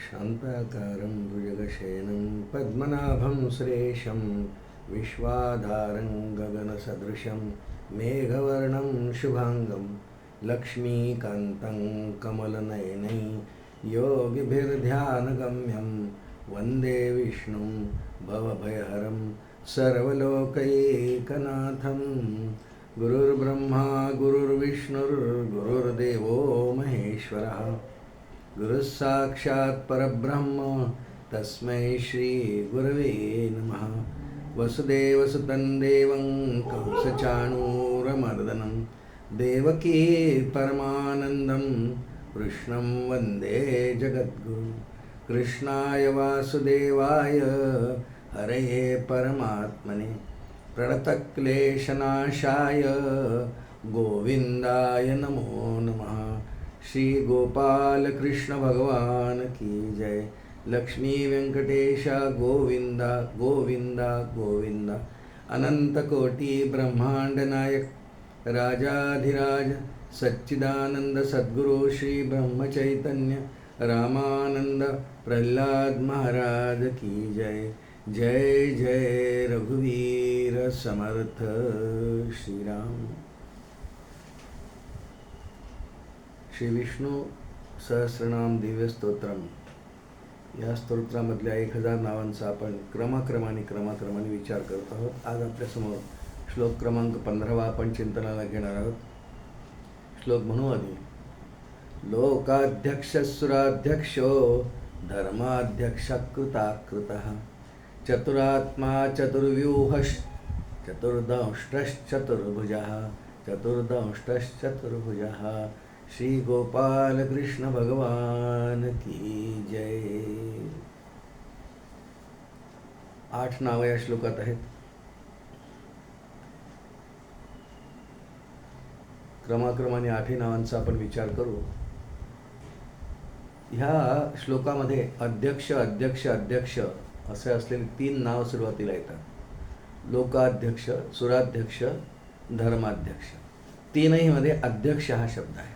शान्ताकारं भुजगशयनं पद्मनाभं सुरेशं विश्वाधारं गगनसदृशं मेघवर्णं शुभांगं लक्ष्मीकान्तं कमलनयनै योगिभिर्ध्यानगम्यं वन्दे विष्णुं भवभयहरं सर्वलोकैकनाथं। गुरुर्ब्रह्मा गुरुर्विष्णुर्गुरुर्देवो महेश्वरः गुरुः साक्षात् परब्रह्म तस्मै श्री गुरवे नमः। वसुदेवसुतं देवं कंसचाणूरमर्दनं देवकी परमानन्दं कृष्णं वन्दे जगद्गुरुं। कृष्णाय वासुदेवाय हरये परमात्मने प्रणतक्लेशनाशाय गोविन्दाय नमो नमः। श्री गोपाल कृष्ण भगवान की जय। लक्ष्मी वेंकटेश गोविंदा गोविंदा गोविंदा। अनंत कोटि ब्रह्मांड नायक राजाधिराज सच्चिदानंद सद्गुरु श्री ब्रह्म चैतन्य रामानंद प्रह्लाद महाराज की जय। जय जय रघुवीर समर्थ श्री राम। श्री विष्णू सहस्रनाम दिव्य स्तोत्रम या स्तोत्रामधल्या 1000 नावांचा आपण क्रमाक्रमाने विचार करत आहोत। आज आपल्यासमोर श्लोक क्रमांक 15 आपण चिंतनाला घेणार आहोत। श्लोक म्हणू आधी। लोकाध्यक्ष सुराध्यक्षो धर्माध्यक्ष कृताकृतः चतुरात्मा चतुर्व्यूहश्चतुर्दंष्टश्चतुर्भुजः चतुर्दंष्टश्चतुर्भुजः। श्री गोपाल कृष्ण भगवान की जय। 8 नाव या श्लोकात आहेत। क्रमाक्रमाने 8 नावांचा आपण विचार करू। ह्या श्लोकामध्ये अध्यक्ष अध्यक्ष अध्यक्ष असे असलेले 3 नाव सुरुवातीला येतात। लोकाध्यक्ष, सुराध्यक्ष, धर्माध्यक्ष। तीनही मध्ये अध्यक्ष हा शब्द आहे।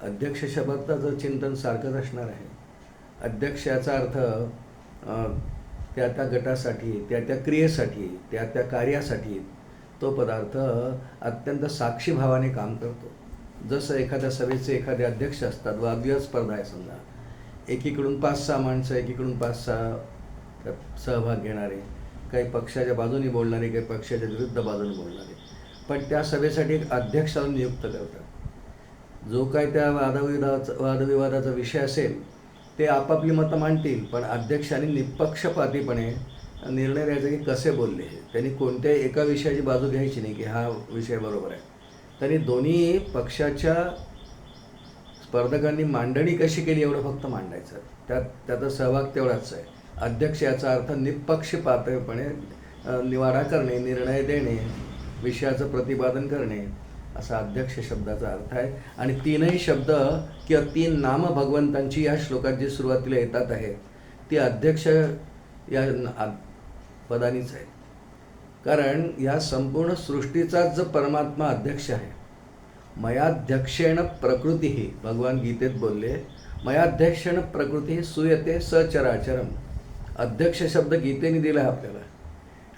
अध्यक्ष शब्दाचं चिंतन सारखंच असणार आहे। अध्यक्ष याचा अर्थ त्या त्या गटासाठी, त्या त्या क्रियेसाठी, त्या त्या कार्यासाठी तो पदार्थ अत्यंत साक्षीभावाने काम करतो। जसं एखाद्या सभेचे एखादे अध्यक्ष असतात, वादविवाद स्पर्धा आहे समजा, एकीकडून 5-6 माणसं, एकीकडून 5-6 सहभाग घेणारे, काही पक्षाच्या बाजूने बोलणारे, काही पक्षाच्या विरुद्ध बाजूने बोलणारे, पण त्या सभेसाठी एक अध्यक्ष नियुक्त करतात। जो काय त्या वादविवादाचा विषय असेल ते आपापली मतं मांडतील, पण अध्यक्षांनी निपक्षपातीपणे निर्णय द्यायचा की कसे बोलले। त्यांनी कोणत्याही एका विषयाची बाजू घ्यायची नाही की हा विषय बरोबर आहे। त्यांनी दोन्ही पक्षाच्या स्पर्धकांनी मांडणी कशी केली एवढं फक्त मांडायचं। त्याचा सहभाग तेवढाच आहे। अध्यक्ष याचा अर्थ निपक्षपातीपणे निवाडा करणे, निर्णय देणे, विषयाचं प्रतिपादन करणे असा अध्यक्ष शब्दाचा अर्थ आहे। आणि 3ही शब्द किंवा 3 नाम भगवंतांची या श्लोकात जी सुरुवातीला येतात आहे ती अध्यक्ष या पदानीच आहे। कारण या संपूर्ण सृष्टीचाच जो परमात्मा अध्यक्ष आहे, मयाध्यक्षेण प्रकृती, भगवान गीतेत बोलले, मयाध्यक्षेण प्रकृती सूयते सचराचरम। अध्यक्ष शब्द गीतेने दिला आहे आपल्याला।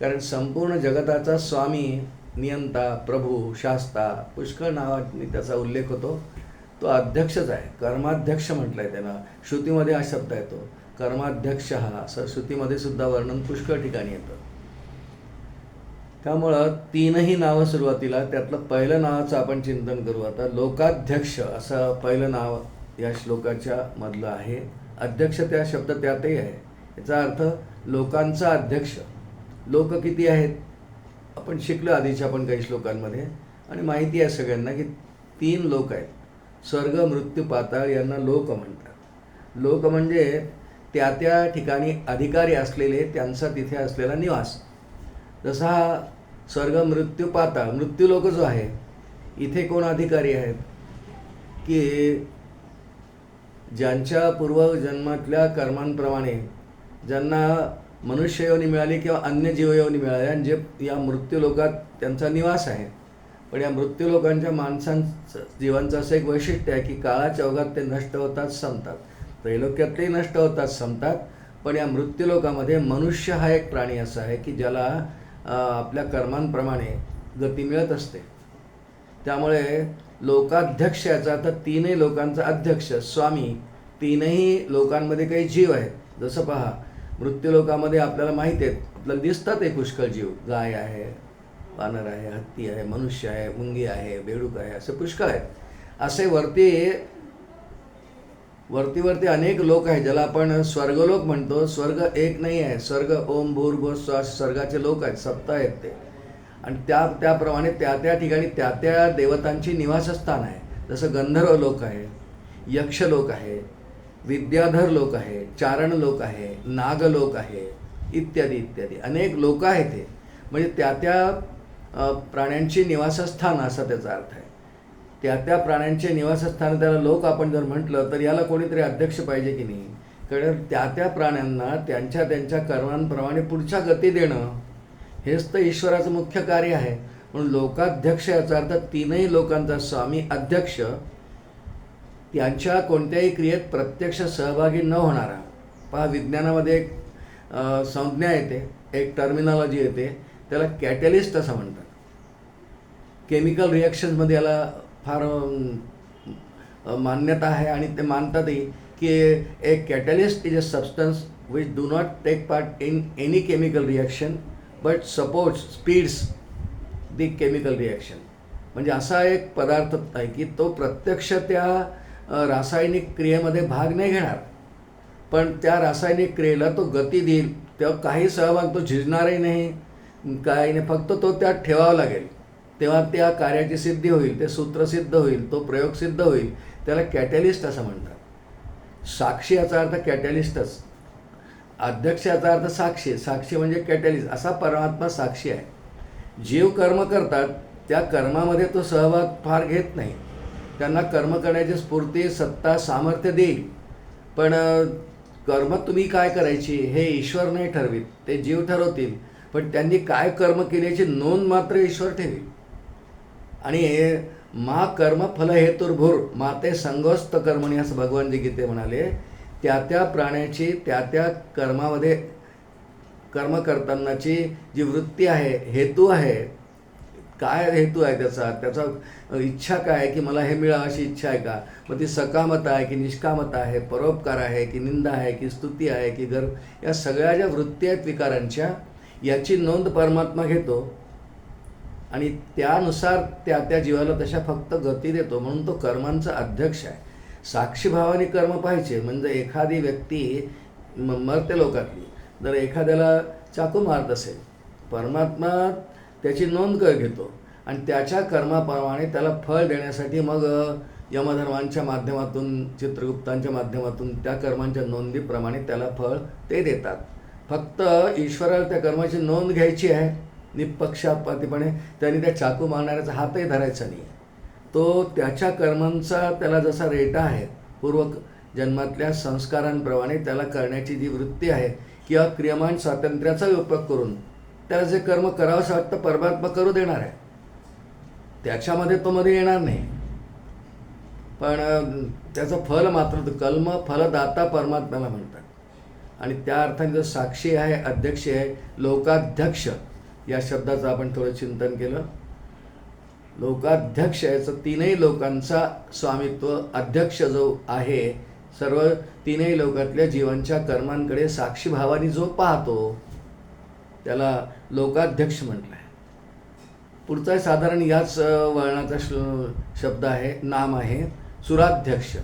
कारण संपूर्ण जगताचा स्वामी, नियंता, प्रभू, शास्ता, पुष्कळ नावांनी त्याचा उल्लेख होतो। तो अध्यक्षच आहे। कर्माध्यक्ष म्हटलंय त्याला। श्रुतीमध्ये हा शब्द येतो कर्माध्यक्ष हा, असं श्रुतीमध्ये सुद्धा वर्णन पुष्कळ ठिकाणी येतं। त्यामुळं 3ही नावं सुरुवातीला, त्यातलं पहिलं नावाचं आपण चिंतन करू आता। लोकाध्यक्ष असं पहिलं नाव या श्लोकाच्या मधलं आहे। अध्यक्ष त्या शब्द त्यातही आहे। याचा अर्थ लोकांचा अध्यक्ष। लोक किती आहेत आपण शिकलो आधीच्या पण काही श्लोकांमध्ये, आणि माहिती आहे सगळ्यांना की 3 लोक आहेत। स्वर्ग, मृत्यू, पाताळ यांना लोक म्हणतात। लोक म्हणजे त्या त्या ठिकाणी अधिकारी असलेले, त्यांचा तिथे असलेला निवास। जसा हा स्वर्ग, मृत्यू, पाताळ, मृत्यू लोक जो आहे, इथे कोण अधिकारी आहेत की ज्यांच्या पूर्वजन्मातल्या कर्मांप्रमाणे ज्यांना मनुष्य योनी मिळाली किंवा अन्य जीवयोनी मिळाल्या, आणि जे या मृत्यू लोकात त्यांचा निवास आहे। पण या मृत्यू लोकांच्या माणसांचं जीवांचं असं एक वैशिष्ट्य आहे की काळाच्या ओघात ते नष्ट होतात, संपतात। त्रैलोक्यातही नष्ट होतात, संपतात. पण या मृत्यूलोकामध्ये मनुष्य हा एक प्राणी असा आहे की ज्याला आपल्या कर्मांप्रमाणे गती मिळत असते. त्यामुळे लोकाध्यक्ष याचा अर्थ तीनही लोकांचा अध्यक्ष, स्वामी. तीनही लोकांमध्ये काही जीव आहेत. जसं पहा, मृत्यूलोकामध्ये आपल्याला माहिती आहेत, आपल्याला दिसतात एक पुष्कळ जीव. गाय आहे, वानर आहे, हत्ती आहे, मनुष्य आहे, मुंगी आहे, बेडूक आहे, असे पुष्कळ आहेत. असे वरती अनेक लोक आहेत, ज्याला आपण स्वर्गलोक म्हणतो. स्वर्ग एक नाही आहे. स्वर्ग ओम भूर्भुवः स्वः स्वर्गाचे लोक आहेत, 7 आहेत ते. आणि त्याप्रमाणे त्या ठिकाणी त्या देवतांची निवासस्थान आहे. जसं गंधर्व लोक आहे, यक्ष लोक आहे, विद्याधर लोक आहे, चारण लोक आहे, नाग लोक आहे, इत्यादी इत्यादी अनेक लोक आहेत. हे म्हणजे त्या प्राण्यांची निवासस्थान असा त्याचा अर्थ आहे. त्या प्राण्यांचे निवासस्थान, त्याला लोक आपण जर म्हटलं तर याला कोणीतरी अध्यक्ष पाहिजे की नाही. कारण त्या प्राण्यांना त्यांच्या कर्मांप्रमाणे पुढच्या गती देणं हेच तर ईश्वराचं मुख्य कार्य आहे. म्हणून लोकाध्यक्ष याचा अर्थ तीनही लोकांचा स्वामी, अध्यक्ष. त्यांच्या कोणत्याही क्रियेत प्रत्यक्ष सहभागी न होणारा. पहा, विज्ञानामध्ये एक संज्ञा येते, एक टर्मिनॉलॉजी येते, त्याला कॅटलिस्ट असं म्हणतात. केमिकल रिॲक्शन्समध्ये याला फार मान्यता आहे आणि ते मानतातही की एक catalyst is a substance which do not take part in any chemical reaction but supports, speeds the chemical reaction. म्हणजे असा एक पदार्थ आहे की तो प्रत्यक्ष त्या रासायनिक क्रियेमध्ये भाग नाही घेणार, पण त्या रासायनिक क्रियेला तो गती देईल. तेव्हा काही सहभाग तो झिजणारही नाही, काही नाही, फक्त तो त्यात ठेवावा लागेल. तेव्हा त्या कार्याची सिद्धी होईल, ते सूत्र सिद्ध होईल, तो प्रयोग सिद्ध होईल. त्याला कॅटलिस्ट असं म्हणतात. साक्षी याचा अर्थ कॅटलिस्टच. अध्यक्ष याचा अर्थ साक्षी. साक्षी म्हणजे कॅटलिस्ट. असा परमात्मा साक्षी आहे. जीव कर्म करतात, त्या कर्मामध्ये तो सहभाग फार घेत नाही. त्यांना कर्म करण्याची स्फूर्ती, सत्ता, सामर्थ्य देईल, पण कर्म तुम्ही काय करायची हे ईश्वर नाही ठरवित, ते जीव ठरवतील. पण त्यांनी काय कर्म केल्याची नोंद मात्र ईश्वर ठेवील. आणि मा कर्म फल हेतुर्भूर माते संगोस्त कर्मणी असं भगवान जी गीते म्हणाले. त्या प्राण्याची त्या कर्मामध्ये कर्म करतानाची जी वृत्ती आहे, हेतू आहे, काय हेतू आहे त्याचा इच्छा काय आहे की मला हे मिळावं अशी इच्छा आहे का. मग ती सकामता आहे की निष्कामता आहे, परोपकार आहे की निंदा आहे की स्तुती आहे की गर्व, या सगळ्या ज्या वृत्ती आहेत विकारांच्या, याची नोंद परमात्मा घेतो आणि त्यानुसार त्या जीवाला तशा फक्त गती देतो. म्हणून तो कर्मांचा अध्यक्ष आहे. साक्षीभावाने कर्म पाहिजे. म्हणजे एखादी व्यक्ती मरते लोकातली जर एखाद्याला चाकू मारत असेल, परमात्मा त्याची नोंद घेतो आणि त्याच्या कर्माप्रमाणे त्याला फळ देण्यासाठी मग यमधर्मांच्या माध्यमातून, चित्रगुप्तांच्या माध्यमातून त्या कर्मांच्या नोंदीप्रमाणे त्याला फळ ते देतात. फक्त ईश्वराला त्या कर्माची नोंद घ्यायची आहे निपक्षपातीपणे. त्यांनी त्या चाकू मारणाऱ्याचा हातही धरायचा नाही. तो त्याच्या कर्मांचा त्याला जसा रेटा आहे, पूर्व जन्मातल्या संस्कारांप्रमाणे त्याला करण्याची जी वृत्ती आहे किंवा क्रियमान स्वातंत्र्याचा उपयोग करून त्याला जे कर्म करावंसं वाटतं परमात्मा करू देणार आहे. त्याच्यामध्ये तो मध्ये येणार नाही, पण त्याचं फल मात्र कर्म फलदाता परमात्म्याला म्हणतात. आणि त्या अर्थाने जो साक्षी आहे, अध्यक्ष आहे, लोकाध्यक्ष या शब्दाचं आपण थोडं चिंतन केलं. लोकाध्यक्ष याचं तीनही लोकांचा स्वामित्व, अध्यक्ष जो आहे, सर्व तीनही लोकातल्या जीवांच्या कर्मांकडे साक्षीभावाने जो पाहतो त्याला लोकाध्यक्ष म्हटलं आहे. पुढचा साधारण याच वळणाचा शब्द आहे, नाम आहे सुराध्यक्ष.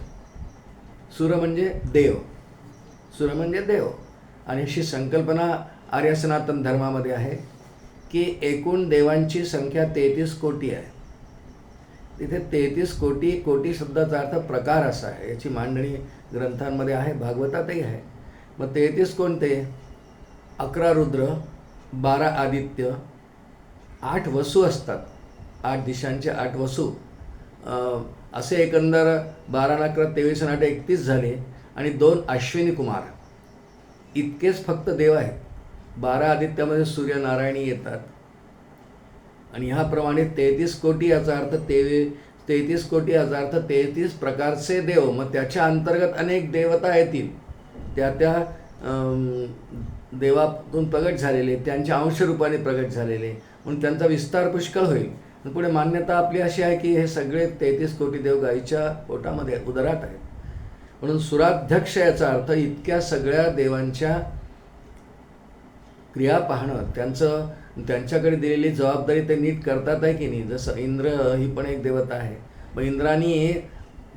सुर म्हणजे देव, सुर म्हणजे देव. आणि अशी संकल्पना आर्य सनातन धर्मामध्ये आहे की एकूण देवांची संख्या 33 कोटी आहे. तिथे 33 कोटी, कोटी शब्दाचा अर्थ प्रकार असा आहे. याची मांडणी ग्रंथांमध्ये आहे, भागवतातही आहे. मग 33 कोणते? 11 रुद्र, 12 आदित्य, 8 वसू असतात, 8 दिशांचे 8 वसू, असे एकंदर 12 11 23 8 31 झाले. आणि 2 अश्विनी कुमार. इतकेच फक्त देव आहेत. 12 आदित्यामध्ये सूर्यनारायणी येतात. आणि ह्याप्रमाणे 33 कोटी याचा अर्थ 33 कोटी याचा अर्थ 33 प्रकारचे देव. मग त्याच्या अंतर्गत अनेक देवता येतील, त्या देवातून प्रगट झालेले, त्यांच्या अंशरूपाने प्रगट झालेले, म्हणून त्यांचा विस्तार पुष्कळ होईल. पुढे मान्यता आपली अशी आहे की हे सगळे 33 कोटी देव गाईच्या पोटामध्ये उदरात आहेत. म्हणून सुराध्यक्ष याचा अर्थ इतक्या सगळ्या देवांच्या क्रिया पाहणं, त्यांच्याकडे दिलेली जबाबदारी ते नीट करतात आहे की नाही. जसं इंद्र ही पण एक देवता आहे. मग इंद्राणी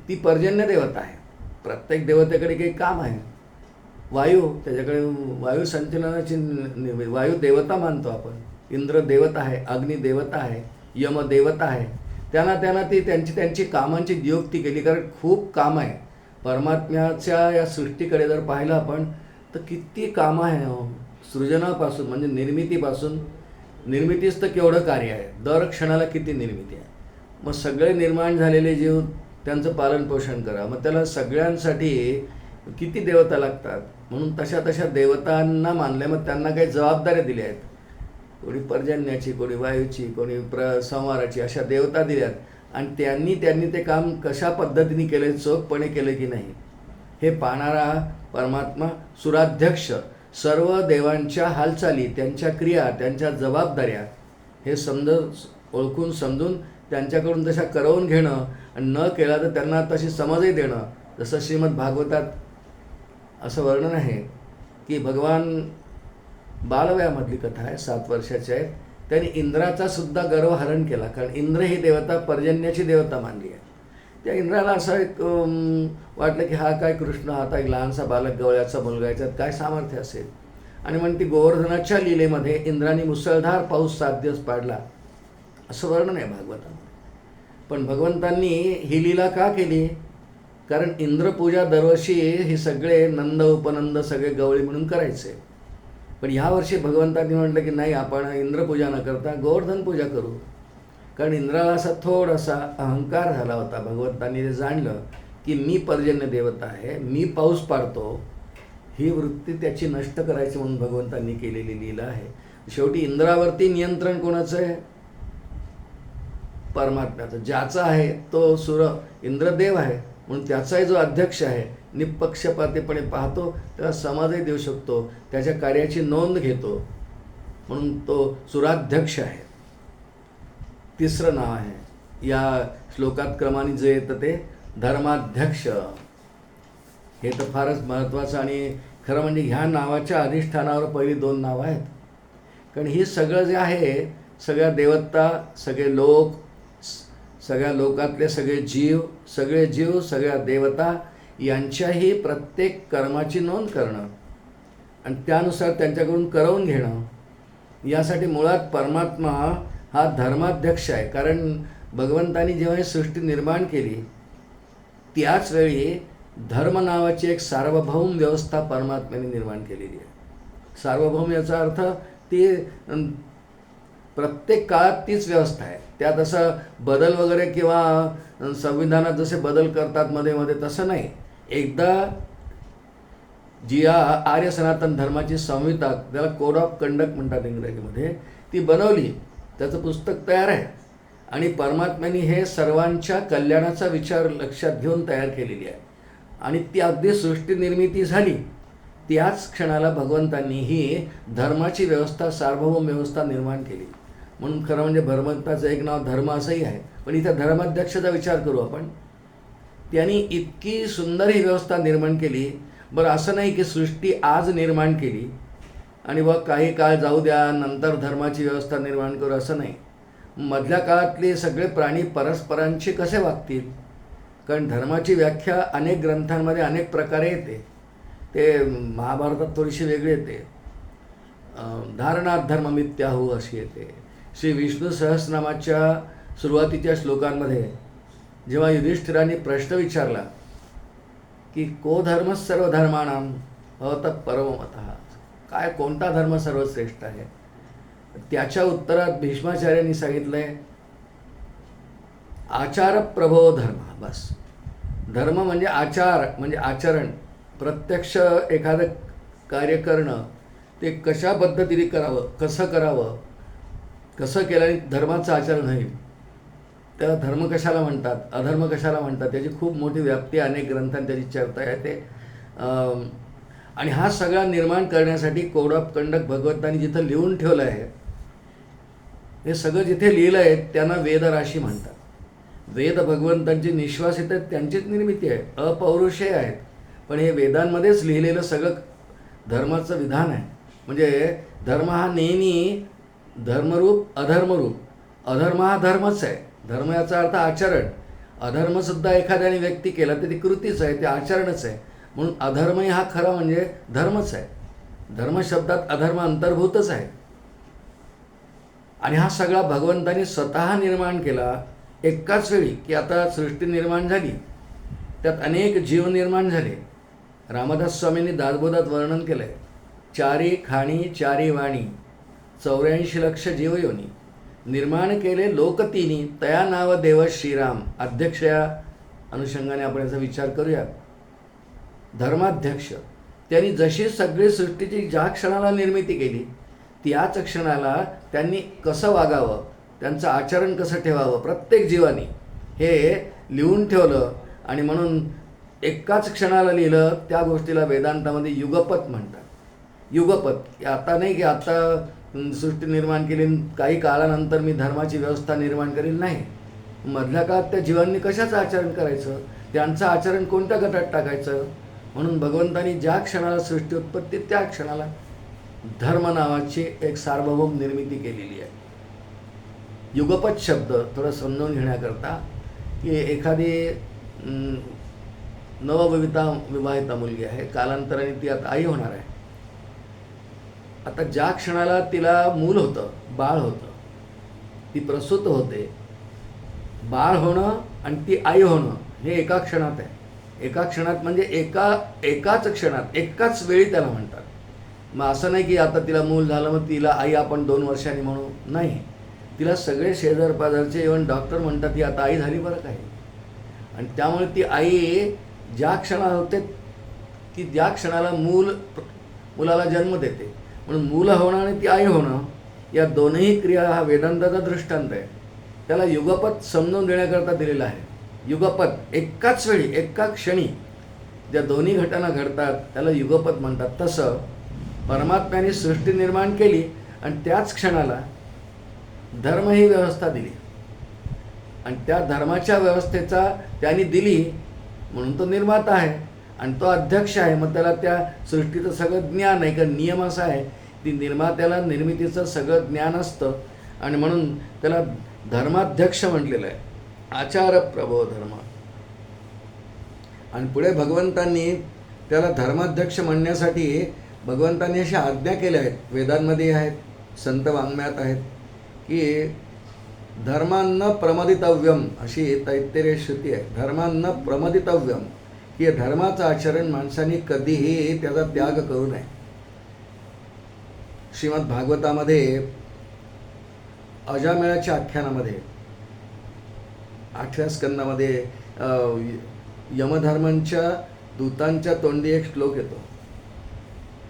ती पर्जन्य देवता आहे. प्रत्येक देवतेकडे काही काम आहे. वायू, त्याच्याकडे वायू संचलनाची वायू देवता मानतो आपण. इंद्र देवता आहे, अग्नी देवता आहे, यम देवता आहे. त्यांना ती त्यांची कामांची नियुक्ती केली, कारण खूप काम आहे. परमात्म्याच्या या सृष्टीकडे जर पाहिलं आपण तर किती कामं आहे. सृजनापासून म्हणजे निर्मितीच तर केवढं कार्य आहे. दर क्षणाला किती निर्मिती आहे. मग सगळे निर्माण झालेले जीव त्यांचं पालनपोषण करा. मग त्याला सगळ्यांसाठी किती देवता लागतात. म्हणून तशा देवतांना मानले. मग त्यांना काही जबाबदाऱ्या दिल्या आहेत. कोणी पर्जन्याची, कोणी वायूची, कोणी संहाराची, अशा देवता दिल्यात. आणि त्यांनी ते काम कशा पद्धतीने केले, चोखपणे केले की नाही, हे पाहणारा परमात्मा सुराध्यक्ष सर्व देवांच्या हालचाली, त्यांच्या क्रिया, त्यांच्या जबाबदाऱ्या हे ओळखून समजून त्यांच्याकडून तशा करवून घेणं, आणि न केला तर त्यांना तशी समजही देणं. जसं श्रीमद भागवतात असं वर्णन आहे की भगवान बालवयामधली कथा आहे, 7 वर्षाची आहे. त्यांनी इंद्राचा सुद्धा गर्व हरण केला, कारण इंद्र ही देवता पर्जन्याची देवता मानली आहे. त्या इंद्राला असं एक वाटलं की हा काय कृष्ण, आता एक लहानसा बालक, गवळ्याचा मुलगा, याच्यात काय सामर्थ्य असेल. आणि म्हणून ती गोवर्धनाच्या लीलेमध्ये इंद्राने मुसळधार पाऊस 7 दिवस पाडला, असं वर्णन आहे भागवतामध्ये. पण भगवंतांनी ही लीला का केली, कारण इंद्रपूजा दरवर्षी हे सगळे नंद उपनंद सगळे गवळी म्हणून करायचे. पण ह्या वर्षी भगवंतांनी म्हटलं की नाही, आपण इंद्रपूजा न करता गोवर्धन पूजा करू. कारण इंद्राला असा थोडासा अहंकार झाला होता. भगवंतांनी ते जाणलं की मी पर्जन्य देवता आहे, मी पाऊस पाडतो. ही वृत्ती त्याची नष्ट करायची म्हणून भगवंतांनी केलेली लीला आहे. शेवटी इंद्रावरती नियंत्रण कोणाचं आहे, परमात्म्याचं. ज्याचा आहे तो इंद्रदेव आहे, म्हणून त्याचाही जो अध्यक्ष आहे निपक्षपातीपणे पाहतो, त्याला समाजही देऊ शकतो, त्याच्या कार्याची नोंद घेतो, म्हणून तो सुराध्यक्ष आहे. 3रं नाव आहे या श्लोकात क्रमाने जे येतं ते धर्माध्यक्ष. हे तर फारच महत्त्वाचं. आणि खरं म्हणजे ह्या नावाच्या अधिष्ठानावर पहिली 2 नावं आहेत. कारण ही सगळं जे आहे, सगळ्या देवता, सगळे लोक, सगळ्या लोकातले सगळे जीव, सगळ्या देवता यांच्याही प्रत्येक कर्माची नोंद करणं आणि त्यानुसार त्यांच्याकडून करवून घेणं, यासाठी मुळात परमात्मा हा धर्माध्यक्ष आहे. कारण भगवंतांनी जेव्हा ही सृष्टी निर्माण केली त्याच वेळी धर्म नावाची एक सार्वभौम व्यवस्था परमात्म्याने निर्माण केलेली आहे. सार्वभौम याचा अर्थ ती प्रत्येक काळात तीच व्यवस्था आहे. त्यात असं बदल वगैरे किंवा संविधानात जसे बदल करतात मध्ये मध्ये, तसं नाही. एकदा जी आर्य सनातन धर्माची संहिता, त्याला कोड ऑफ कंडक्ट म्हणतात इंग्रजीमध्ये, ती बनवली, त्याचं पुस्तक तयार आहे. आणि परमात्म्याने हे सर्वांच्या कल्याणाचा विचार लक्षात घेऊन तयार केलेली आहे. आणि ती अगदी सृष्टी निर्मिती झाली त्याच क्षणाला भगवंतांनी ही धर्माची व्यवस्था, सार्वभौम व्यवस्था निर्माण केली. म्हणून खरं म्हणजे भगवंताचं एक नाव धर्म असंही आहे. पण इथं धर्माध्यक्षाचा विचार करू आपण. त्यांनी इतकी सुंदर ही व्यवस्था निर्माण केली. बरं, असं नाही की सृष्टी आज निर्माण केली आणि बघ काही काळ जाऊ द्या नंतर धर्माची व्यवस्था निर्माण करू, असं नाही. मधल्या काळातले सगळे प्राणी परस्परांशी कसे वागतील, कारण धर्माची व्याख्या अनेक ग्रंथांमध्ये अनेक प्रकारे येते. ते महाभारतात थोडीशी वेगळी येते. धारणात धर्ममित्याहू अशी येते. श्री विष्णू सहस्रनामाच्या सुरुवातीच्या श्लोकांमध्ये जेव्हा युधिष्ठिरांनी प्रश्न विचारला की को धर्म सर्व धर्माणाम अतः परमतः, काय कोणता धर्म सर्वश्रेष्ठ आहे, त्याच्या उत्तरात भीष्माचार्यांनी सांगितलंय आचार प्रभो धर्म. बस, धर्म म्हणजे आचार, म्हणजे आचरण. प्रत्यक्ष एखादं कार्य करणं, ते कशा पद्धतीने करावं, कसं करावं, कसं केल्याने धर्माचं आचरण होईल, त्याला धर्म कशाला म्हणतात, अधर्म कशाला म्हणतात, त्याची खूप मोठी व्याप्ती अनेक ग्रंथांत त्याची चर्चा आहे ते. आणि हा सगळा निर्माण करण्यासाठी कोड ऑफ कंडक्ट भगवंतांनी जिथं लिहून ठेवलं आहे, हे सगळं जिथे लिहिलं आहे त्यांना वेदराशी म्हणतात. वेद भगवंतांची निश्वासित आहेत, त्यांचीच निर्मिती आहे, अपौरुषेय आहेत. पण हे वेदांमध्येच लिहिलेलं सगळं धर्माचं विधान आहे. म्हणजे धर्म हा नेहमी धर्मरूप अधर्मरूप, अधर्म हा धर्मच आहे. धर्म याचा अर्थ आचरण. अधर्मसुद्धा एखाद्याने व्यक्ती केला तर ती कृतीच आहे, ते आचरणच आहे. म्हणून अधर्मही हा खरा म्हणजे धर्मच आहे. धर्म शब्दात अधर्म अंतर्भूतच आहे. आणि हा सगळा भगवंतांनी स्वतः निर्माण केला एकाच वेळी. की आता सृष्टी निर्माण झाली, त्यात अनेक जीव निर्माण झाले. रामदास स्वामींनी दासबोधात वर्णन केलं आहे, 4 खाणी 4 वाणी 84 लक्ष जीवयोनी निर्माण केले लोक 3 तया नाव देव श्रीराम. अध्यक्ष या अनुषंगाने आपण याचा विचार करूया. धर्माध्यक्ष त्यांनी जशी सगळी सृष्टीची ज्या क्षणाला निर्मिती केली, त्याच क्षणाला त्यांनी कसं वागावं, त्यांचं आचरण कसं ठेवावं, प्रत्येक जीवाने हे लिहून ठेवलं. आणि म्हणून एकाच क्षणाला लिहिलं. त्या गोष्टीला वेदांतामध्ये युगपत म्हणतात. युगपत आता नाही की आता सृष्टी निर्माण केली, काही काळानंतर मी धर्माची व्यवस्था निर्माण करेल, नाही. मधल्या काळात त्या जीवांनी कशाचं आचरण करायचं, त्यांचं आचरण कोणत्या गटात टाकायचं. म्हणून भगवंतांनी ज्या क्षणाला सृष्टी उत्पत्ती, त्या क्षणाला धर्म नावाची एक सार्वभौम निर्मिती केलेली आहे. युगपत शब्द थोडं समजून घेण्याकरता, की एखादी विवाहिता मुलगी आहे, कालांतराने ती आता आई होणार आहे. आता ज्या क्षणाला तिला मूल होतं, बाळ होतं, ती प्रसूत होते, बाळ होणं आणि ती आई होणं हे एका क्षणात आहे. एका क्षणात म्हणजे एकाच क्षणात, एकाच वेळी त्याला म्हणतात. मग असं नाही की आता तिला मूल झालं मग तिला आई आपण 2 वर्षांनी म्हणू, नाही. तिला सगळे शेजार पाजारचे इव्हन डॉक्टर म्हणतात ती आता आई झाली बरं काय. आणि त्यामुळे ती आई ज्या क्षणाला होते, की ज्या क्षणाला मुलाला जन्म देते, म्हणून मूल होणं आणि ती आई होणं या दोनही क्रिया हा वेदांताचा दृष्टांत आहे. त्याला युगपत समजून देण्याकरता दिलेला आहे. युगपत एकाच वेळी, एका क्षणी ज्या दोन्ही घटना घडतात त्याला युगपत म्हणतात. तसं परमात्म्याने सृष्टी निर्माण केली आणि त्याच क्षणाला धर्म ही व्यवस्था दिली. आणि त्या धर्माच्या व्यवस्थेचा त्यांनी दिली म्हणून तो निर्माता आहे आणि तो अध्यक्ष आहे. मग त्याला त्या सृष्टीचं सगळं ज्ञान आहे. का नियम असा आहे, ती निर्मात्याला निर्मितीचं सगळं ज्ञान असतं आणि म्हणून त्याला धर्माध्यक्ष म्हटलेलं आहे. आचार प्रभो धर्म. आणि पुढे भगवंतांनी त्याला धर्माध्यक्ष म्हणण्यासाठी भगवंतांनी अशा आज्ञा केल्या आहेत. वेदांमध्ये आहेत, संत वाङ्मयात आहेत, की धर्मान्न प्रमदितव्यम अशी तैत्तिरीय श्रुती आहे. धर्मान्न प्रमदितव्यम, की धर्माचं आचरण माणसाने कधीही त्याचा त्याग करू नये. श्रीमद भागवतामध्ये अजामेळाच्या आख्यानामध्ये 8व्या स्कंदामध्ये यमधर्मांच्या दूतांच्या तोंडी एक श्लोक येतो.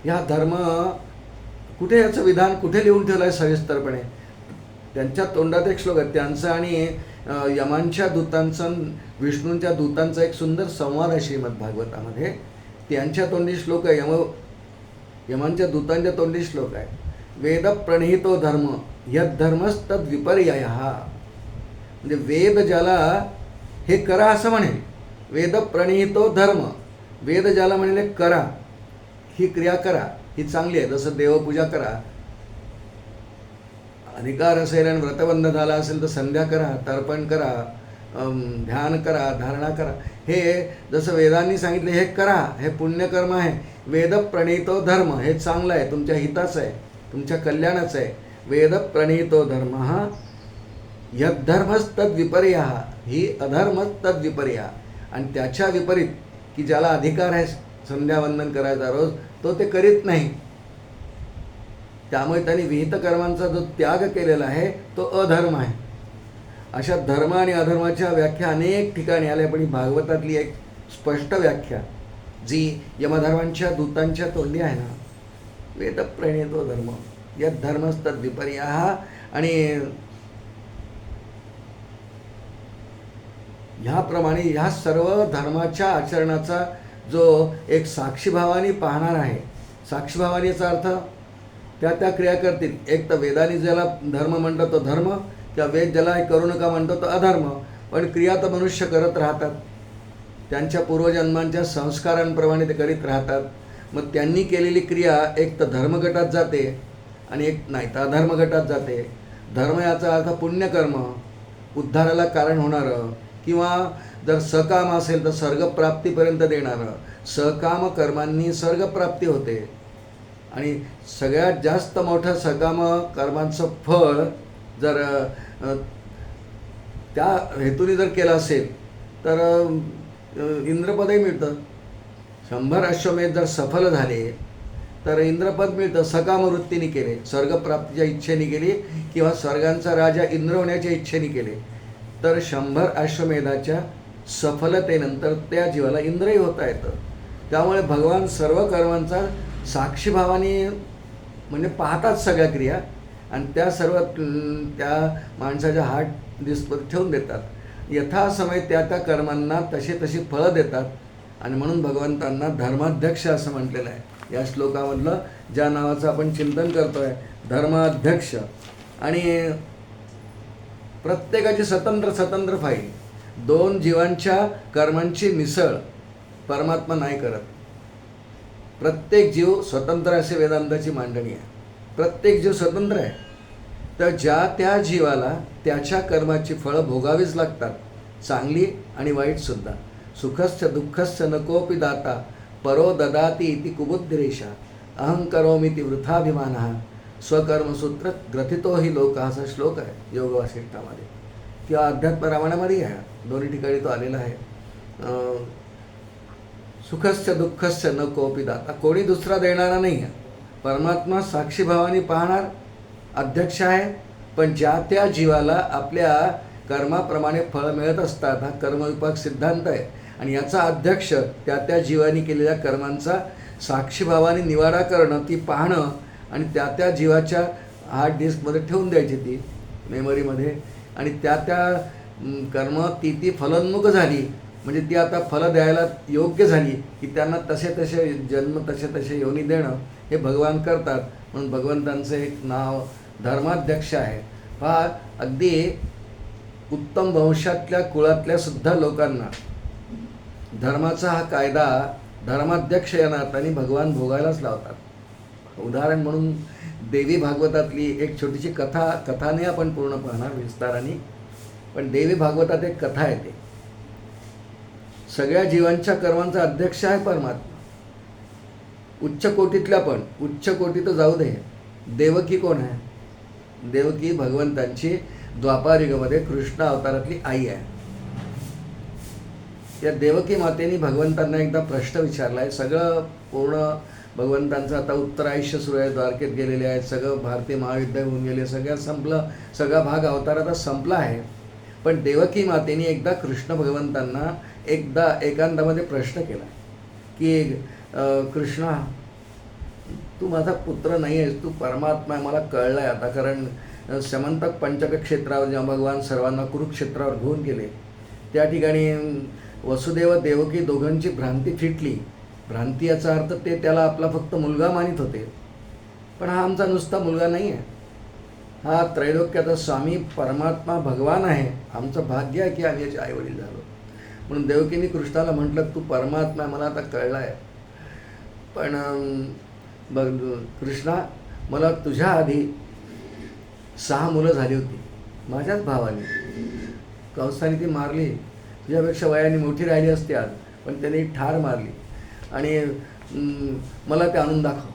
ह्या धर्म कुठे, याचं विधान कुठे लिहून ठेवलं आहे सविस्तरपणे. त्यांच्या तोंडात एक श्लोक आहे. त्यांचं आणि यमांच्या दूतांचा, विष्णूंच्या दूतांचा एक सुंदर संवाद आहे श्रीमद भागवतामध्ये. त्यांच्या तोंडी श्लोक आहे, यमांच्या दूतांच्या तोंडी श्लोक आहे. वेद प्रणितो धर्म यद्धर्मस्तद विपर्ययः. म्हणजे वेद ज्याला हे करा असं म्हणेल, वेद प्रणितो धर्म, वेद ज्याला म्हणेल करा, ही क्रिया करा, ही चांगली आहे. जसं देवपूजा करा, अधिकार असेल आणि व्रतबंध झाला असेल तर संध्या करा, तर्पण करा, ध्यान करा, धारणा करा. हे जसं वेदांनी सांगितले हे करा, हे पुण्यकर्म आहे. वेद प्रणितो धर्म, हे चांगलं आहे, तुमच्या हिताचं आहे, तुमच्या कल्याणाचं आहे. वेद प्रणितो धर्म हा यद्धर्मस्तद विपर्ययः, ही अधर्मस्तद विपर्ययः. आणि त्याच्या विपरीत, की ज्याला अधिकार आहे संध्यावंदन करायचा रोज, तो ते करीत नाही. त्यामुळे त्यांनी विहित कर्मांचा जो त्याग केलेला आहे तो अधर्म आहे. अशा धर्म आणि अधर्माच्या व्याख्या अनेक ठिकाणी आल्या, पण ही भागवतातली एक स्पष्ट व्याख्या जी यमधर्मांच्या दूतांच्या तोंडी आहे ना, वेद प्रणितो धर्म यद्धर्मस्तद विपर्ययः. आणि ह्याप्रमाणे ह्या सर्व धर्माच्या आचरणाचा जो एक साक्षीभावाने पाहणार आहे, साक्षीभावाने याचा अर्थ त्या क्रिया करतील. एक तर वेदाने ज्याला धर्म म्हणतो तो धर्म, किंवा वेद ज्याला हे करू नका म्हणतो तो अधर्म, पण क्रिया तर मनुष्य करत राहतात. त्यांच्या पूर्वजन्मांच्या संस्कारांप्रमाणे ते करीत राहतात. मग त्यांनी केलेली क्रिया एक तर धर्मगटात जाते आणि एक नाही तर अधर्म गटात जाते. धर्म याचा अर्थ पुण्यकर्म, उद्धाराला कारण होणारं, किंवा जर सकाम असेल तर स्वर्गप्राप्तीपर्यंत देणारं. सकाम कर्मांनी स्वर्गप्राप्ती होते आणि सगळ्यात जास्त मोठं सकाम कर्मांचं फळ जर त्या हेतूने जर केलं असेल तर इंद्रपदही मिळतं. 100 अश्वमेध जर सफल झाले तर इंद्रपद मिळतं. सकाम वृत्तीने केले, स्वर्गप्राप्तीच्या इच्छेने केली, किंवा स्वर्गांचा राजा इंद्र होण्याच्या इच्छेने केले तर 100 अश्वमेधाच्या सफलतेनंतर त्या जीवाला इंद्रही होता येतं. त्यामुळे भगवान सर्व कर्मांचा साक्षीभावाने म्हणजे पाहतात सगळ्या क्रिया, आणि त्या सर्व त्या माणसाच्या हार्ड डिस्कवर ठेवून देतात. यथासमय त्या कर्मांना तशी फळं देतात. आणि म्हणून भगवंतांना धर्माध्यक्ष असं म्हटलेलं आहे. या श्लोकामधलं ज्या नावाचं आपण चिंतन करतो आहे धर्माध्यक्ष. आणि प्रत्येकाची स्वतंत्र फाईल. 2 जीवांच्या कर्मांची मिसळ परमात्मा नाही करत. प्रत्येक जीव स्वतंत्र असे वेदांताची मांडणी आहे. प्रत्येक जीव स्वतंत्र आहे, तर ज्या त्या जीवाला त्याच्या कर्माची फळं भोगावीच लागतात, चांगली आणि वाईटसुद्धा. सुखश्च दुःखश्च न कोपी दाता परो ददाती इति कुबुद्धिरेषा अहं करोमीति वृथाभिमानः स्वकर्मसूत्र ग्रथितो हि लोक. असा श्लोक आहे योग वासिष्ठामध्ये किंवा अध्यात्म रामायणामध्ये आहे. दोन्ही ठिकाणी तो आलेला आहे. सुखश्च दुःखश्च न कोपी दाता, कोणी दुसरा देणारा नाही आहे. परमात्मा साक्षीभावाने पाहणार अध्यक्ष आहे, पण ज्या त्या जीवाला आपल्या कर्माप्रमाणे फळ मिळत असतात. हा कर्मविपाक सिद्धांत आहे. आणि याचा अध्यक्ष त्या जीवाने केलेल्या कर्मांचा साक्षीभावाने निवाडा करणं, ती पाहणं आणि त्या जीवाच्या हार्ड डिस्कमध्ये ठेवून द्यायची ती मेमरीमध्ये. आणि त्या कर्म ती फलोन्मुख झाली म्हणजे ती आता फलं द्यायला योग्य झाली की त्यांना तसे जन्म तसे योनी देणं हे भगवान करतात. म्हणून भगवंतांचं एक नाव धर्माध्यक्ष आहे. पहा, अगदी उत्तम वंशातल्या कुळातल्या सुद्धा लोकांना धर्माचा हा कायदा धर्माध्यक्ष या नात्याने भगवान भोगायलाच लावतात. उदाहरण म्हणून देवी भागवतातली एक छोटीशी कथा नाही आपण पूर्ण पाहणार विस्ताराने, पण देवी भागवतात एक कथा येते. सगळ्या जीवांच्या कर्मांचा अध्यक्ष आहे परमात्मा. उच्च कोटीतल्या पण, उच्च कोटी तर जाऊ दे, देवकी कोण आहे? देवकी भगवंतांची द्वापारयुगामध्ये कृष्ण अवतारातली आई आहे. या देवकी मातेने भगवंतांना एकदा प्रश्न विचारला आहे. सगळं पूर्ण भगवंतांचं आता उत्तर आयुष्य सुरू आहे, द्वारकेत गेलेले आहेत, सगळं भारतीय महायुद्ध होऊन गेले, सगळं संपलं, सगळा भाग अवताराचा संपला आहे. पण देवकी मातेने एकदा कृष्ण भगवंतांना एकांतामध्ये प्रश्न केला की कृष्णा, तू माझा पुत्र नाही आहेस, तू परमात्मा आहे, मला कळलं आहे आता. कारण समंतक पंचक क्षेत्रावर जेव्हा भगवान सर्वांना कुरुक्षेत्रावर घेऊन गेले त्या ठिकाणी वसुदेव देवकी दोघांची भ्रांती फिटली. भ्रांती याचा अर्थ ते त्याला आपला फक्त मुलगा मानित होते, पण हा आमचा नुसता मुलगा नाही आहे, हा त्रैलोक्याचा स्वामी परमात्मा भगवान आहे. आमचं भाग्य आहे की आम्ही याचे आईवडील झालो. म्हणून देवकीने कृष्णाला म्हटलं, तू परमात्मा आहे, मला आता कळलं आहे. पण बघ कृष्णा, मला तुझ्या आधी 6 मुलं झाली होती माझ्याच भावाने. कंसाने ती मारली, तुझ्यापेक्षा वयाने मोठी राहिली असते आज, पण त्याने ठार मारली आणि मला ते आणून दाखव.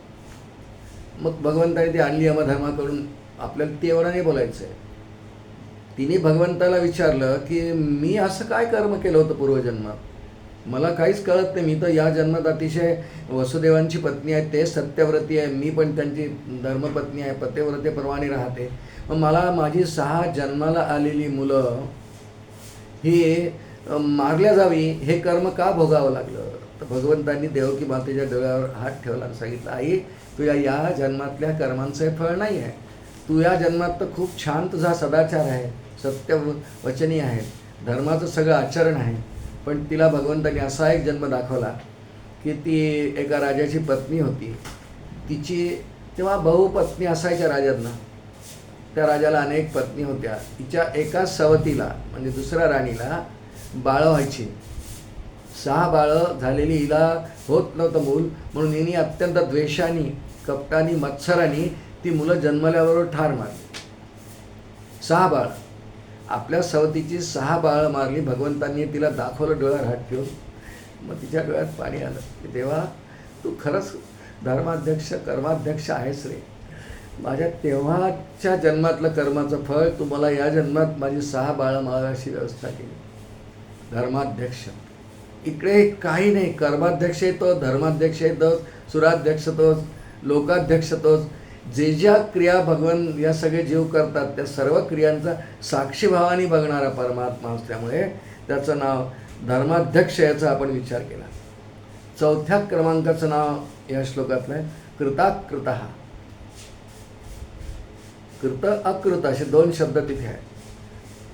मग भगवंताने ती आणली यमधर्माकडून. आपल्याला ते एवढं नाही बोलायचं आहे. तिने भगवंताला विचारलं की मी असं काय कर्म केलं होतं पूर्वजन्मात, मला काहीच कळत नाही. मी तर या जन्मात अतिशय वसुदेवांची पत्नी आहे, ते सत्यव्रती आहे, मी पण त्यांची धर्मपत्नी आहे, पतिव्रतेप्रमाणे राहते. मग मला माझी 6 जन्माला आलेली मुलं ही मारल्या जावी हे कर्म का भोगावं लागलं? तर भगवंतांनी देवकी मातेच्या डोळ्यावर हात ठेवला आणि सांगितलं, आई, तुझ्या या जन्मातल्या कर्मांचं हे फळ नाही आहे. तू या जन्मात तर खूप छान तुझा सदाचार आहे, सत्य वचनी आहे, धर्माचं सगळं आचरण आहे, पण तिला भगवंताने असा एक जन्म दाखवला की ती एका राजाची पत्नी होती. तिची तेव्हा बहुपत्नी असायच्या राजांना. त्या राजाला अनेक पत्नी होत्या. तिच्या एका सवतीला म्हणजे दुसऱ्या राणीला बाळं व्हायची. 6 बाळं झालेली हिला होत नव्हतं मूल, म्हणून हिने अत्यंत द्वेषाने, कपटाने, मत्सराने ती मुलं जन्मल्याबरोबर ठार मारली. 6 बाळं. आपल्या सवतीची 6 बाळं मारली. भगवंतांनी तिला दाखवलं डोळ्यावर हात ठेवून. मग तिच्या डोळ्यात पाणी आलं की देवा, तू खरंच धर्माध्यक्ष कर्माध्यक्ष आहेस रे. माझ्या तेव्हाच्या जन्मातलं कर्माचं फळ तू मला या जन्मात माझी 6 बाळं मारायची व्यवस्था केली. धर्माध्यक्ष. इकडे काही नाही. कर्माध्यक्ष तोच, धर्माध्यक्ष तोच, सुराध्यक्ष तोच, लोकाध्यक्ष तोच. जे ज्या क्रिया भगवान या सगळे जीव करतात त्या सर्व क्रियांचा साक्षीभावाने बघणारा परमात्मा असल्यामुळे त्याचं नाव धर्माध्यक्ष याचा आपण विचार केला. 4थ्या क्रमांकाचं नाव या श्लोकातलं आहे कृताकृतः. कृत अकृत असे 2 शब्द तिथे आहेत.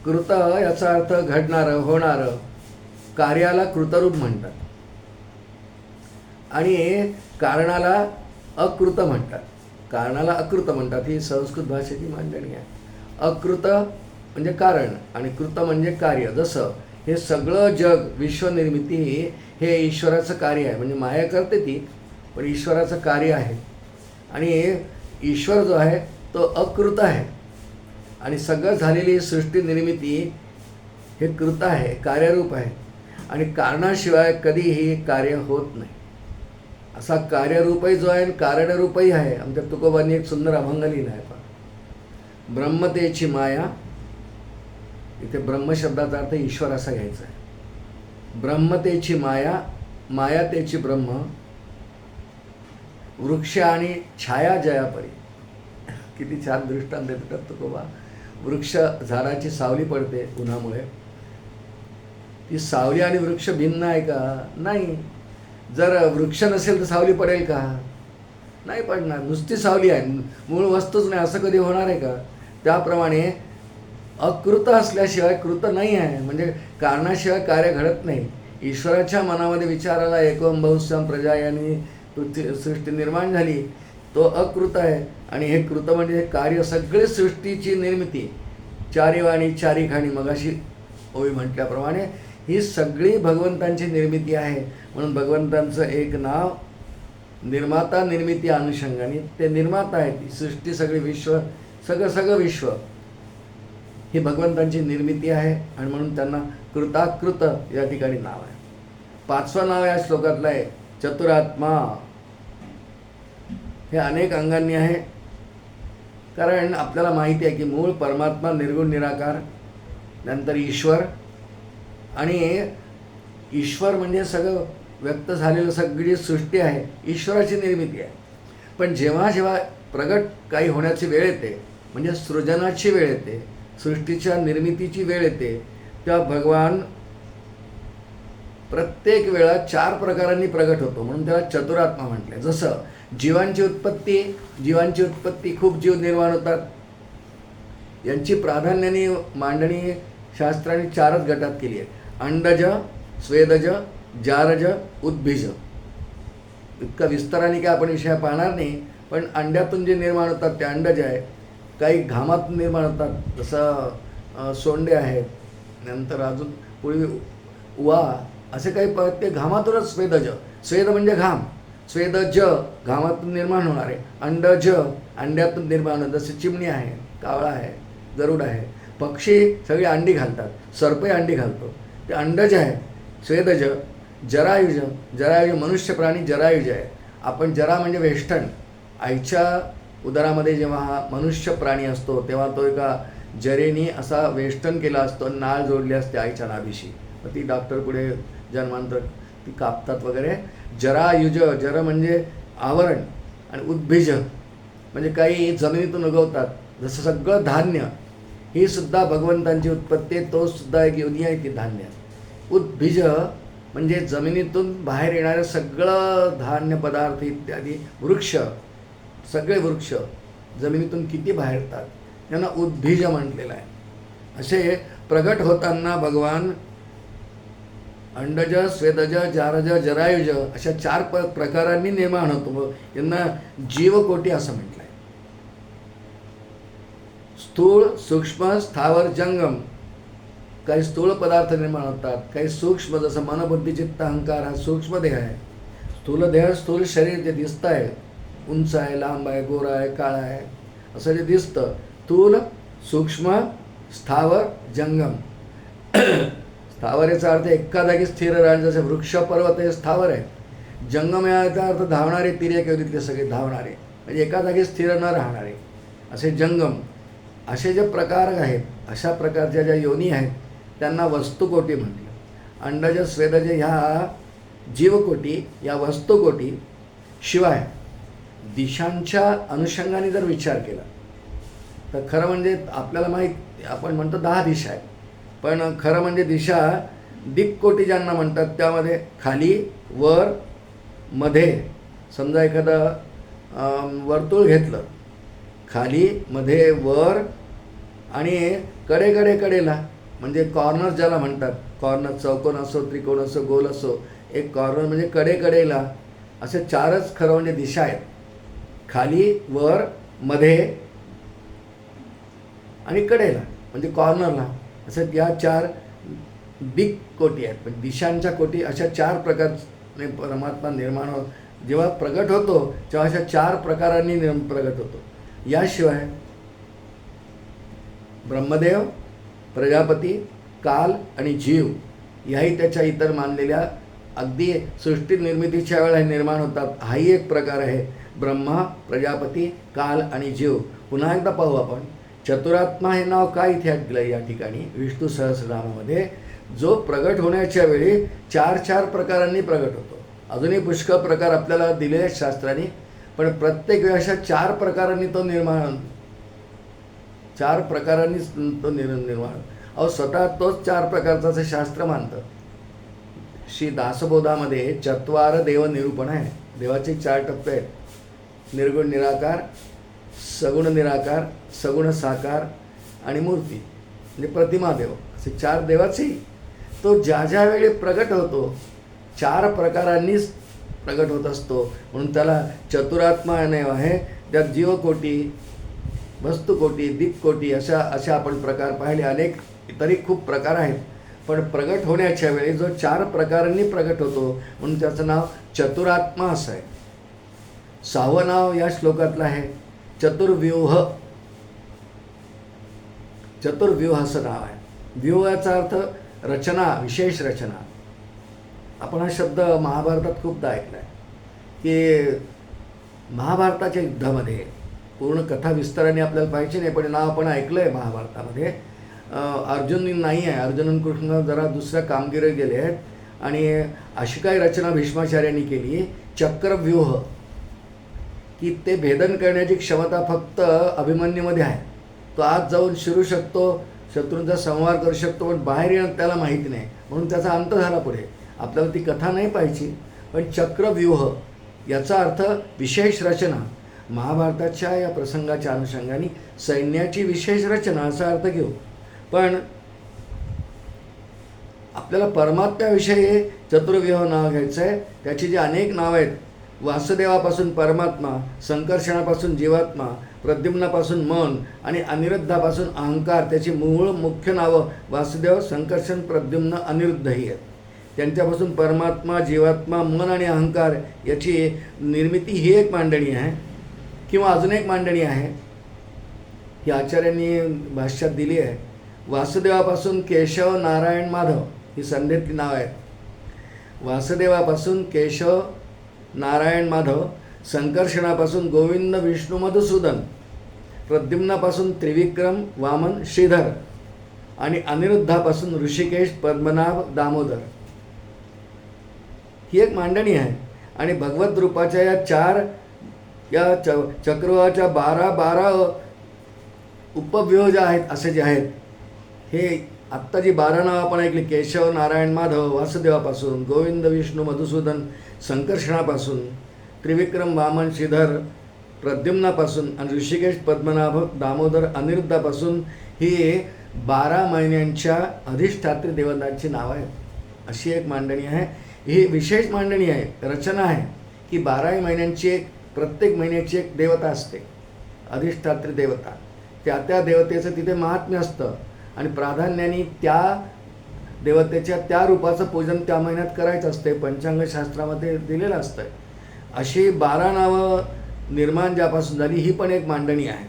कृत याचा अर्थ घडणारं, होणारं. कार्याला कृतरूप म्हणतात आणि कारणाला अकृत म्हणतात. कारणाला अकृत म्हणतात. ही संस्कृत भाषेची मांडणी आहे. अकृत म्हणजे कारण आणि कृत म्हणजे कार्य. जसं हे सगळं जग, विश्वनिर्मिती हे ईश्वराचं कार्य आहे. म्हणजे माया करते ती, पण ईश्वराचं कार्य आहे. आणि ईश्वर जो आहे तो अकृत आहे आणि सगळं झालेली सृष्टी निर्मिती हे कृत आहे, कार्यरूप आहे. आणि कारणाशिवाय कधीही कार्य होत नाही. असा कार्यरूपही जो आहे कारणरूपही आहे. आमच्या तुकोबांनी एक सुंदर अभंग लिहिला आहे. पण ब्रह्मतेची माया, इथे ब्रह्म शब्दाचा अर्थ ईश्वर असा घ्यायचा आहे. ब्रह्मतेची माया, माया तेची ब्रह्म, वृक्ष आणि छाया जयापरी. किती छान दृष्टांत देतात तुकोबा. वृक्ष, झाडाची सावली पडते उन्हामुळे. ती सावली आणि वृक्ष भिन्न आहे का? नाही. जर वृक्ष नसेल तर सावली पडेल का? नाही पडणार. नुसती सावली आहे, मूळ वस्तूच नाही, असं कधी होणार आहे का? त्याप्रमाणे अकृत असल्याशिवाय कृत नाही आहे. म्हणजे कारणाशिवाय कार्य घडत नाही. ईश्वराच्या मनामध्ये विचाराला एकोम बहुश्याम प्रजा यांनी पृथ्वी सृष्टी निर्माण झाली, तो अकृत आहे. आणि हे कृत म्हणजे कार्य, सगळे सृष्टीची निर्मिती. चारी वाणी चारी खाणी, मगाशी ओवी म्हटल्याप्रमाणे ही सगळी भगवंतांची निर्मिती आहे. म्हणून भगवंतांचं एक नाव निर्माता, निर्मिती अनुषंगाने ते निर्माता आहे. ती सृष्टी, सगळी विश्व, सगळं विश्व ही भगवंतांची निर्मिती आहे. आणि म्हणून त्यांना कृताकृत या ठिकाणी नाव आहे. 5वं नाव या श्लोकातलं आहे चतुरात्मा. हे अनेक अंगांनी आहे. कारण आपल्याला माहिती आहे की मूळ परमात्मा निर्गुण निराकार, नंतर ईश्वर. आणि ईश्वर म्हणजे सगळं व्यक्त झालेलं, सगळी सृष्टी आहे ईश्वराची निर्मिती आहे. पण जेव्हा जेव्हा प्रगट काही होण्याची वेळ येते, म्हणजे सृजनाची वेळ येते, सृष्टीच्या निर्मितीची वेळ येते, तेव्हा भगवान प्रत्येक वेळा 4 प्रकारांनी प्रगट होतो. म्हणून त्याला चतुरात्मा म्हटले. जसं जीवांची उत्पत्ती, खूप जीव निर्माण होतात. यांची प्राधान्याने मांडणी शास्त्राने 4च गटात केली आहे. अंडज, स्वेदज, जारज, उद्भिज. इतका विस्ताराने काय आपण विषय पाहणार नाही. पण अंड्यातून जे निर्माण होतात ते अंडज आहे. काही घामातून निर्माण होतात, जसं सोंडे आहेत, नंतर अजून पूर्वी उवा, असे काही ते घामातूनच. स्वेदज, स्वेद म्हणजे घाम, स्वेदज घामातून निर्माण होणारे. अंडज अंड्यातून निर्माण होतात. जसे चिमणी आहे, कावळा आहे, गरुड आहे, पक्षी सगळे अंडी घालतात, सर्पही अंडी घालतो, ते अंडज आहे. स्वेदज. जरायुज, जरायुज मनुष्य प्राणी जरायुज आहे. आपण जरा म्हणजे वेष्टन. आईच्या उदरामध्ये जेव्हा हा मनुष्य प्राणी असतो तेव्हा तो एका जरेनी असा वेष्टन केला असतो, नाळ जोडली असते आईच्या नाभीशी. तर ती डॉक्टर पुढे जन्मांतर ती कापतात वगैरे. जरायुज, जर म्हणजे आवरण. आणि उद्भिज म्हणजे काही जमिनीतून उगवतात, जसं सगळं धान्य, ही सुद्धा भगवंतांची उत्पत्ती, तो सुद्धा एक योनी आहे ती धान्य. उद्भिज म्हणजे जमिनीतून बाहेर येणारं सगळं धान्य पदार्थ इत्यादी. वृक्ष, सगळे वृक्ष जमिनीतून किती बाहेर येतात त्यांना उद्भिज म्हटलेलं आहे. असे प्रगट होताना भगवान अंडज, स्वेदज, जारज, जरायुज अशा 4 प्रकारांनी निर्माण होतो. यांना जीवकोटी असं म्हटलं आहे. स्थूळ, सूक्ष्म, स्थावर, जंगम. काही स्थूळ पदार्थ निर्माण होतात, काही सूक्ष्म, जसं मन, बुद्धी, चित्त, अहंकार हा सूक्ष्म देह आहे. स्थूल देह, स्थूल शरीर जे दिसतं आहे, उंच आहे, लांब आहे, गोरा आहे, काळा आहे, असं जे दिसतं. स्थूल, सूक्ष्म, स्थावर, जंगम. स्थावर याचा अर्थ एका जागी स्थिर राहणे, जसे वृक्ष, पर्वत हे स्थावर आहे. जंगम याचा अर्थ धावणारे, तिर्यक योनीतले सगळे धावणारे, म्हणजे एका जागी स्थिर न राहणारे, असे जंगम. असे जे प्रकार आहेत, अशा प्रकारच्या ज्या योनी आहेत त्यांना वस्तुकोटी म्हटलं. अंडज, स्वेदज ह्या जीवकोटी, या वस्तुकोटी. शिवाय दिशांच्या अनुषंगाने जर विचार केला तर खरं म्हणजे आपल्याला माहीत, आपण म्हणतो 10 दिशा आहेत, पण खरं म्हणजे दिशा दिक्कोटी ज्यांना म्हणतात, त्यामध्ये खाली, वर, मध्ये. समजा एखादं वर्तुळ घेतलं, खाली, मध्ये, वर आणि कडेला, म्हणजे कॉर्नर ज्याला म्हणतात. कॉर्नर चौकोन असो, त्रिकोण असो, गोल असो, एक कॉर्नर म्हणजे कडेला. असे 4च खरं म्हणजे दिशा आहेत, खाली, वर, मध्ये आणि कडेला म्हणजे कॉर्नरला. असं या 4 दिक्कोटी आहेत. पण दिशांच्या कोटी अशा 4 प्रकारने परमात्मा निर्माण होत. जेव्हा प्रगट होतो तेव्हा अशा 4 प्रकारांनी प्रगट होतो. याशिवाय ब्रह्मदेव, प्रजापती, काल आणि जीव ह्याही त्याच्या इतर मानलेल्या अगदी सृष्टी निर्मितीच्या वेळेला निर्माण होतात. हाही एक प्रकार आहे. ब्रह्मा, प्रजापती, काल आणि जीव. पुन्हा एकदा पाहू आपण. चतुरात्मा हे नाव काय इथे दिलं या ठिकाणी विष्णू सहस्रनामामध्ये. जो प्रगट होण्याच्या वेळी 4 प्रकारांनी प्रगट होतो. अजूनही पुष्कळ प्रकार आपल्याला दिलेले आहेत शास्त्रांनी, पण प्रत्येक वेळी अशा 4 प्रकारांनी तो निर्माण 4 प्रकारांनी तो निर्माण. अहो स्वतः तोच 4 प्रकारचं असं शास्त्र मानतं. श्री दासबोधामध्ये 4 देव निरूपण आहे. देवाचे 4 टप्पे आहेत. निर्गुण निराकार, सगुण निराकार, सगुण साकार आणि मूर्ती म्हणजे प्रतिमा देव. असे 4 देवाचे तो ज्या वेळी प्रगट होतो 4 प्रकारांनीच प्रगट होत असतो. म्हणून त्याला चतुरात्मा नाव आहे. त्यात जीवकोटी, वस्तुकोटी, दिक्कोटी अशा आपण प्रकार पाहिले. अनेक इतरही खूप प्रकार आहेत, पण प्रगट होण्याच्या वेळी जो 4 प्रकारांनी प्रगट होतो म्हणून त्याचं नाव चतुरात्मा असं आहे. 6वं नाव या श्लोकातलं आहे चतुर्व्यूह. चतुर्व्यूह असं नाव आहे. व्यूह याचा अर्थ रचना, विशेष रचना. आपण हा शब्द महाभारतात खूपदा ऐकला आहे की महाभारताच्या युद्धामध्ये पूर्ण कथा विस्ताराने आपल्याला पाहिजे नाही, पण नाव आपण ऐकलं आहे महाभारतामध्ये. अर्जुन नाही आहे. अर्जुन आणि कृष्ण जरा दुसऱ्या कामगिरीवर गेले आहेत आणि अशी काही रचना भीष्माचार्यांनी केली चक्रव्यूह की ते भेदन करण्याची क्षमता फक्त अभिमन्यूमध्ये आहे. तो आत जाऊन शिरू शकतो, शत्रूंचा संहार करू शकतो, पण बाहेर येणं त्याला माहिती नाही, म्हणून त्याचा अंत झाला पुढे. आपल्याला ती कथा नाही पाहिजे. पण चक्रव्यूह याचा अर्थ विशेष रचना. महाभारताच्या या प्रसंगाच्या अनुषंगाने सैन्याची विशेष रचना असा अर्थ घेऊ. पण आपल्याला परमात्म्याविषयी चतुर्व्यूह नाव घ्यायचं आहे. त्याची जी अनेक नावं आहेत, वासुदेवापासून परमात्मा, संकर्षणापासून जीवात्मा, प्रद्युम्नापासून मन आणि अनिरुद्धापासून अहंकार. त्याची मूळ मुख्य नावं वासुदेव, संकर्षण, प्रद्युम्न, अनिरुद्ध ही आहेत. त्यांच्यापासून परमात्मा, जीवात्मा, मन आणि अहंकार याची निर्मिती ही एक मांडणी आहे. किंवा अजून एक मांडणी आहे ही आचार्यांनी भाष्यात दिली आहे. वासुदेवापासून केशव, नारायण, माधव ही संधेतली नावं आहेत. वासुदेवापासून केशव, नारायण, माधव, संकर्षणापासून गोविंद, विष्णू, मधुसूदन, प्रद्युम्नापासून त्रिविक्रम, वामन, श्रीधर आणि अनिरुद्धापासून ऋषिकेश, पद्मनाभ, दामोदर ही एक मांडणी आहे. आणि भगवत रूपाच्या या चक्रवाच्या 12 उपव्यूह जे आहेत असे जे आहेत, हे आत्ता जी 12 नावं आपण ऐकली केशव, नारायण, माधव, वासुदेवापासून, गोविंद, विष्णू, मधुसूदन, संकर्षणापासून, त्रिविक्रम, वामन, श्रीधर, प्रद्युम्नापासून आणि ऋषिकेश, पद्मनाभ, दामोदर, अनिरुद्धापासून ही 12 महिन्यांच्या अधिष्ठात्री देवतांची नावं आहेत. अशी एक मांडणी आहे. ही विशेष मांडणी आहे, रचना आहे की 12 महिन्यांची एक, प्रत्येक महिन्याची एक देवता असते, अधिष्ठात्री देवता. त्या देवतेचं तिथे महात्म्य असतं आणि प्राधान्याने त्या देवतेच्या त्या रूपाचं पूजन त्या महिन्यात करायचं असते, पंचांगशास्त्रामध्ये दिलेलं असतं. अशी 12 नावं निर्माण ज्यापासून झाली, ही पण एक मांडणी आहे.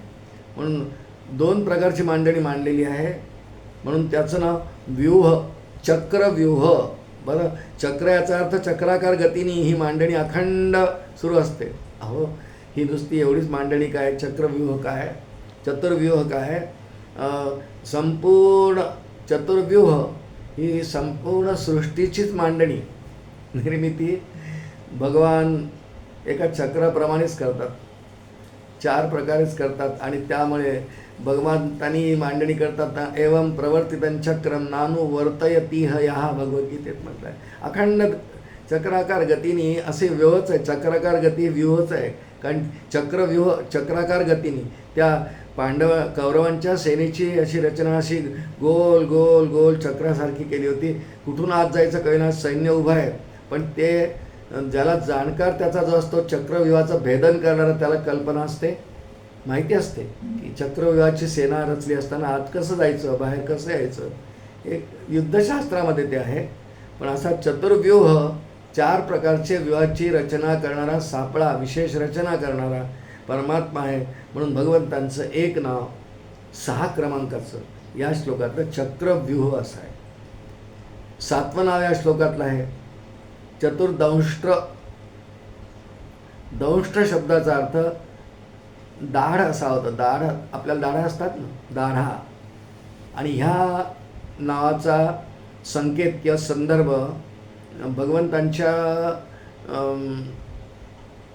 म्हणून 2 प्रकारची मांडणी मांडलेली आहे. म्हणून त्याचं नाव व्यूह, चक्रव्यूह. बरं, चक्र याचा अर्थ चक्राकार गतीने ही मांडणी अखंड सुरू असते. अहो, ही नुसती एवढीच मांडणी काय, चक्रव्यूह काय, चतुर्व्यूह काय, संपूर्ण चतुर्व्यूह ही संपूर्ण सृष्टीचीच मांडणी, निर्मिती भगवान एका चक्राप्रमाणेच करतात, 4 प्रकारेच करतात. आणि त्यामुळे भगवंतांनी मांडणी करतात. एवं प्रवर्तितं चक्रम नानु वर्तयतीह, ह्या भगवद्गीतेत म्हटलं आहे. अखंड चक्राकार गतीने असे व्यूहच आहे, चक्राकार गती व्यूहच आहे. कारण चक्रव्यूह चक्राकार गतीने त्या कौरवांच्या सेनेची अशी रचना अशी गोल गोल गोल चक्रासारखी केली होती. कुठून आत जायचं कळेना, सैन्य उभं आहे, पण ते ज्याला जाणकार त्याचा जो असतो चक्रव्यूहाचं भेदन करणारा त्याला कल्पना असते, माहिती असते की चक्रव्यूहाची सेना रचली असताना आत कसं जायचं, बाहेर कसं यायचं. एक युद्धशास्त्रामध्ये ते आहे. पण असा चतुर्व्यूह 4 प्रकारचे व्यूहाची रचना करणारा सापळा, विशेष रचना करणारा परमात्मा आहे. म्हणून भगवंतांचं एक नाव 6 क्रमांकाचं या श्लोकातलं चक्रव्यूह असं आहे. 7वं नाव या श्लोकातलं आहे चतुर्दंष्ट्र. दंष्ट्र शब्दाचा अर्थ दाढ असा होता. दाढ, आपल्याला दाढा असतात ना, दाढा. आणि ह्या नावाचा संकेत किंवा संदर्भ भगवंतांच्या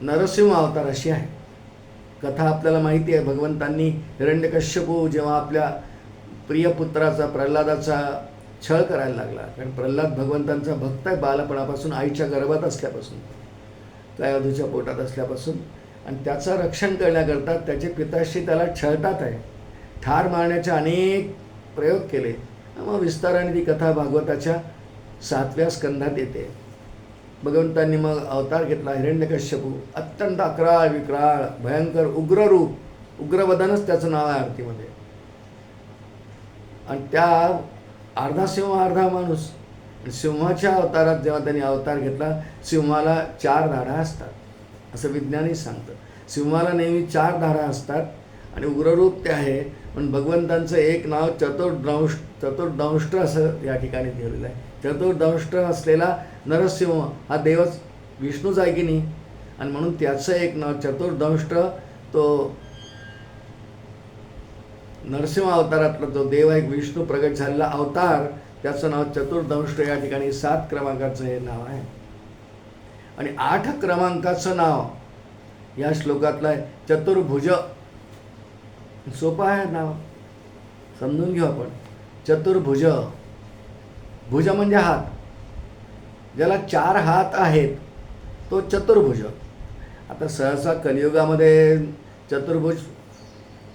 नरसिंह अवतार अशी आहे. कथा आपल्याला माहिती आहे. भगवंतांनी हिरण्यकश्यपू जेव्हा आपल्या प्रियपुत्राचा प्रल्हादाचा छळ करायला लागला, कारण प्रल्हाद भगवंतांचा भक्त आहे बालपणापासून, आईच्या गर्भात असल्यापासून, कायाधूच्या पोटात असल्यापासून. आणि त्याचं रक्षण करण्याकरता त्याचे पिताश्री त्याला छळतात आहे, ठार मारण्याचे अनेक प्रयोग केले. मग विस्ताराने ती कथा भागवताच्या 7व्या स्कंधात येते. भगवंतांनी मग अवतार घेतला हिरण्यकश्यपू. अत्यंत अक्राळ विक्राळ भयंकर उग्र रूप, उग्रवदनच त्याचं नाव आहे आरतीमध्ये. आणि त्या अर्धा सिंह अर्धा माणूस. सिंहाच्या अवतारात जेव्हा त्यांनी अवतार घेतला, सिंहाला 4 दाढा असतात असं विज्ञानी सांगतं. सिंहाला नेहमी 4 दाढा असतात आणि उग्ररूप ते आहे. पण भगवंतांचं एक नाव चतुर्दंष्ट्र असं या ठिकाणी दिलेलं आहे. चतुर्दंष्ट्र असलेला नरसिंह हा देवच विष्णूच आहे की नाही, आणि म्हणून त्याचं एक नाव चतुर्दंष्ट्र. तो नरसिंह अवतारातला जो देव आहे, विष्णू प्रगट झालेला अवतार, त्याचं नाव चतुर्दंष्ट्र. या ठिकाणी 7 क्रमांकाचं हे नाव आहे. आणि 8 क्रमांकाचं नाव या श्लोकातलं आहे चतुर्भुज. सोपं आहे नाव, समजून घेऊ आपण. चतुर्भुज, भुज म्हणजे हात, ज्याला 4 हात आहेत तो चतुर्भुज. आता सहसा कलियुगामध्ये चतुर्भुज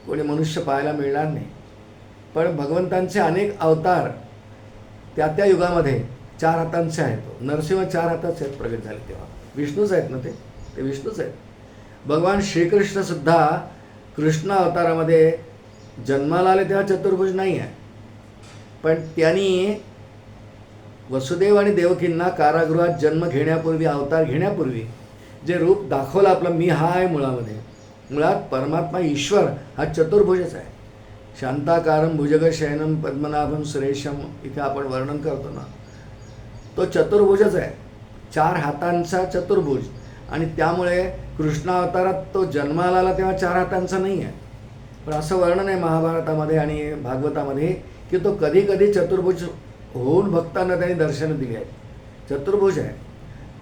कोणी मनुष्य पाहायला मिळणार नाही, पण भगवंतांचे अनेक अवतार त्या युगामध्ये 4 हातांचे आहेत. नरसिंह 4 हाताचे आहेत, प्रगट झाले तेव्हा विष्णूच आहेत ना, ते विष्णूच आहेत. भगवान श्रीकृष्णसुद्धा कृष्ण अवतारामध्ये जन्माला आले तेव्हा चतुर्भुज नाही आहे, पण त्यांनी वसुदेव आणि देवकींना कारागृहात जन्म घेण्यापूर्वी, अवतार घेण्यापूर्वी जे रूप दाखवलं आपलं, मी हा आहे मुळामध्ये. मुळात परमात्मा ईश्वर हा चतुर्भुजच आहे. शांताकारम भुजगशयनम पद्मनाभम सुरेशम इथे आपण वर्णन करतो ना, तो चतुर्भुजच आहे, 4 हातांचा चतुर्भुज. आणि त्यामुळे कृष्णावतारात तो जन्माला आला तेव्हा 4 हातांचा नाही आहे, पण असं वर्णन आहे महाभारतामध्ये आणि भागवतामध्ये की तो कधी कधी चतुर्भुज होऊन भक्तांना त्यांनी दर्शनं दिली आहेत. चतुर्भुज आहे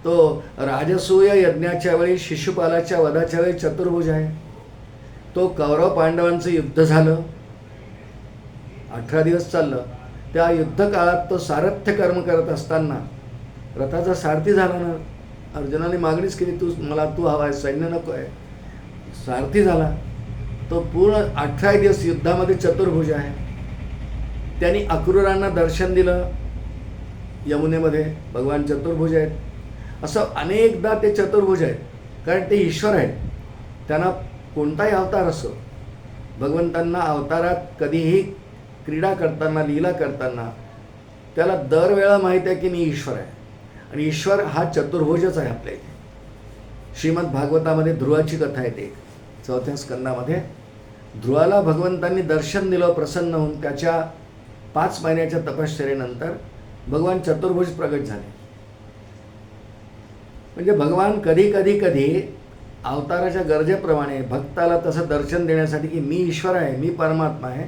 तो. राजसूय यज्ञाच्या वेळी, शिशुपालाच्या वधाच्या वेळी चतुर्भुज आहे तो. कौरव पांडवांचं युद्ध झालं, 18 दिवस चाललं. त्या युद्धकाळात तो सारथ्य कर्म करत असताना रथाचा सारथी झाला ना. अर्जुनाने मागणीच केली, तू हवा आहे, सैन्य नको आहे. सारथी झाला तो. पूर्ण 18 दिवस युद्धामध्ये चतुर्भुज आहे. त्यांनी अक्रूरांना दर्शन दिलं यमुनेमध्ये, भगवान चतुर्भुज आहेत. असं अनेकदा ते चतुर्भुज आहेत, कारण ते ईश्वर आहेत. त्यांना कोणताही अवतार असो, भगवंतांना अवतारात कधीही क्रीडा करताना, लीला करताना त्याला दरवेळा माहीत आहे की मी ईश्वर आहे, आणि ईश्वर हा चतुर्भुजच आहे. आपल्या इथे श्रीमद भागवतामध्ये ध्रुवाची कथा येते, 4थ्या स्कंदामध्ये. ध्रुवाला भगवंतांनी दर्शन दिलं प्रसन्न होऊन. त्याच्या 5 महिन्याच्या तपश्चर्येनंतर भगवान चतुर्भुज प्रगट झाले. म्हणजे भगवान कधी कधी कधी अवताराच्या गरजेप्रमाणे भक्ताला तसं दर्शन देण्यासाठी की मी ईश्वर आहे, मी परमात्मा आहे,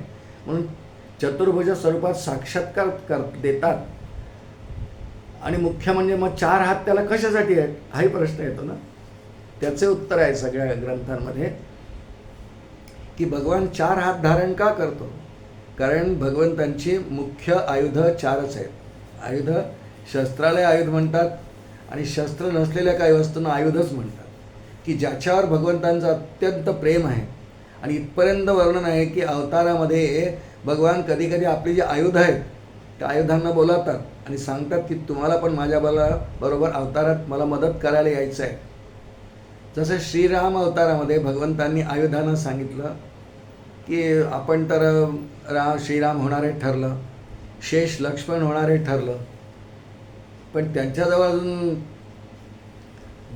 म्हणून चतुर्भुज स्वरूपात साक्षात्कार देतात. आणि मुख्य म्हणजे मग 4 हात त्याला कशासाठी आहेत हाही प्रश्न येतो ना. त्याचे उत्तर आहे सगळ्या ग्रंथांमध्ये की भगवान 4 हात धारण का करतो. कारण भगवंतांची मुख्य आयुध 4च आहेत. आयुध, शस्त्राला आयुध म्हणतात, आणि शस्त्र नसलेल्या काही वस्तूंना आयुधच म्हणतात. की ज्याच्यावर भगवंतांचं अत्यंत प्रेम आहे. आणि इथपर्यंत वर्णन आहे की अवतारामध्ये भगवान कधी कधी आपली जी आयुध आहेत त्या आयुधांना बोलावतात आणि सांगतात की तुम्हाला पण माझ्या बरोबर अवतारात मला मदत करायला यायचं आहे. जसं श्रीराम अवतारामध्ये भगवंतांनी आयुधांना सांगितलं की आपण तर श्रीराम होणारे ठरलं, शेष लक्ष्मण होणारे ठरलं, पण त्यांच्याजवळ अजून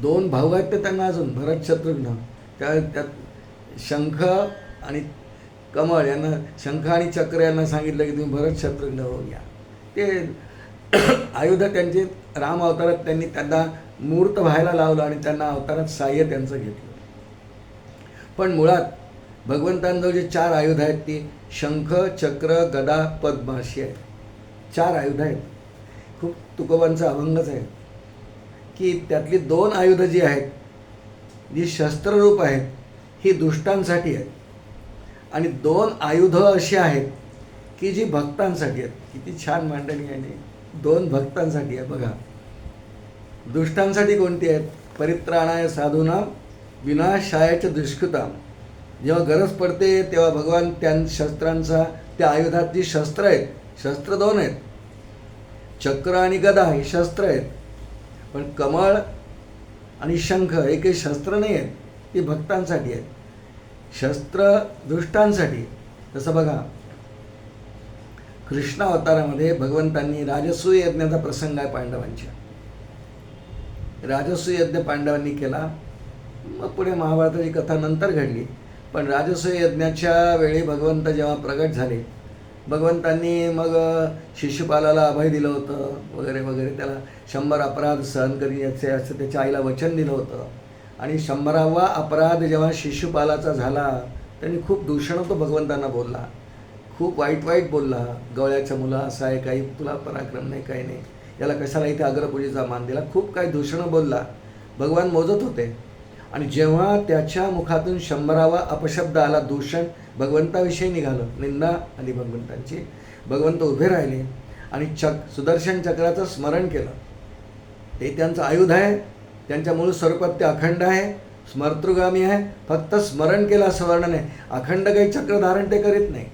2 भाऊ आहेत ते त्यांना अजून भरत शत्रुघ्न. त्यात शंख आणि कमळ यांना, शंख आणि चक्र यांना सांगितलं की तुम्ही भरत शत्रुघ्न होऊन या. ते आयुध त्यांचे राम अवतारात त्यांनी त्यांना मूर्त व्हायला लावलं आणि त्यांना अवतारात साह्य त्यांचं घेतलं. पण मुळात भगवंतांजवळ जे 4 आयुध आहेत ती शंख, चक्र, गदा, पद्म अशी आहेत. 4 आयुध आहेत. खूप तुकोबांचा अभंगच आहे की त्यातली 2 आयुध जी आहेत, जी शस्त्ररूप आहेत, ही दुष्टांसाठी आहेत, आणि 2 आयुध अशी आहेत की जी भक्तांसाठी आहेत. किती छान मांडणी आहे. 2 भक्तांसाठी आहे. बघा, दुष्टांसाठी कोणती आहेत? परित्राणाय साधूनां विनाशायच दुष्कृतां. जेव्हा गरज पडते तेव्हा भगवान त्या शस्त्रांचा, त्या आयुधात जी शस्त्र आहेत, शस्त्र 2 आहेत, चक्र आणि गदा ही शस्त्र आहेत, पण कमळ आणि शंख हे काही शस्त्र नाही आहेत, ती भक्तांसाठी आहेत. शस्त्र दुष्टांसाठी. तसं बघा, कृष्ण अवतारामध्ये भगवंतांनी राजसूय यज्ञाचा प्रसंग आहे पांडवांच्या. राजसूय यज्ञ पांडवांनी केला. मग पुढे महाभारताची कथा नंतर घडली. पण राजसूय यज्ञाच्या वेळी भगवंत जेव्हा प्रगट झाले, भगवंतांनी मग शिशुपालाला अभय दिलं होतं वगैरे वगैरे. त्याला 100 अपराध सहन करण्याचे असं त्याच्या आईला वचन दिलं होतं. आणि 100वा अपराध जेव्हा शिशुपालाचा झाला, त्यांनी खूप दूषण तो भगवंतांना बोलला, खूप वाईट बोलला. गवळ्याच्या मुला असा आहे, काही तुला पराक्रम नाही, काही नाही, याला कशाला इथे अग्रपूजेचा मान दिला, खूप काही दूषणं बोलला. भगवान मोजत होते. आणि जेव्हा त्याच्या मुखातून 100वा अपशब्द आला, दूषण भगवंताविषयी निघालं, निंदा आली भगवंतांची, भगवंत उभे राहिले आणि सुदर्शन चक्राचं स्मरण केलं. ते त्यांचं आयुध आहे, त्यांच्या मूळ स्वरूपात ते अखंड आहे, स्मर्तृगामी आहे. फक्त स्मरण केलं असं वर्णन आहे. अखंड काही चक्र धारण ते करीत नाही.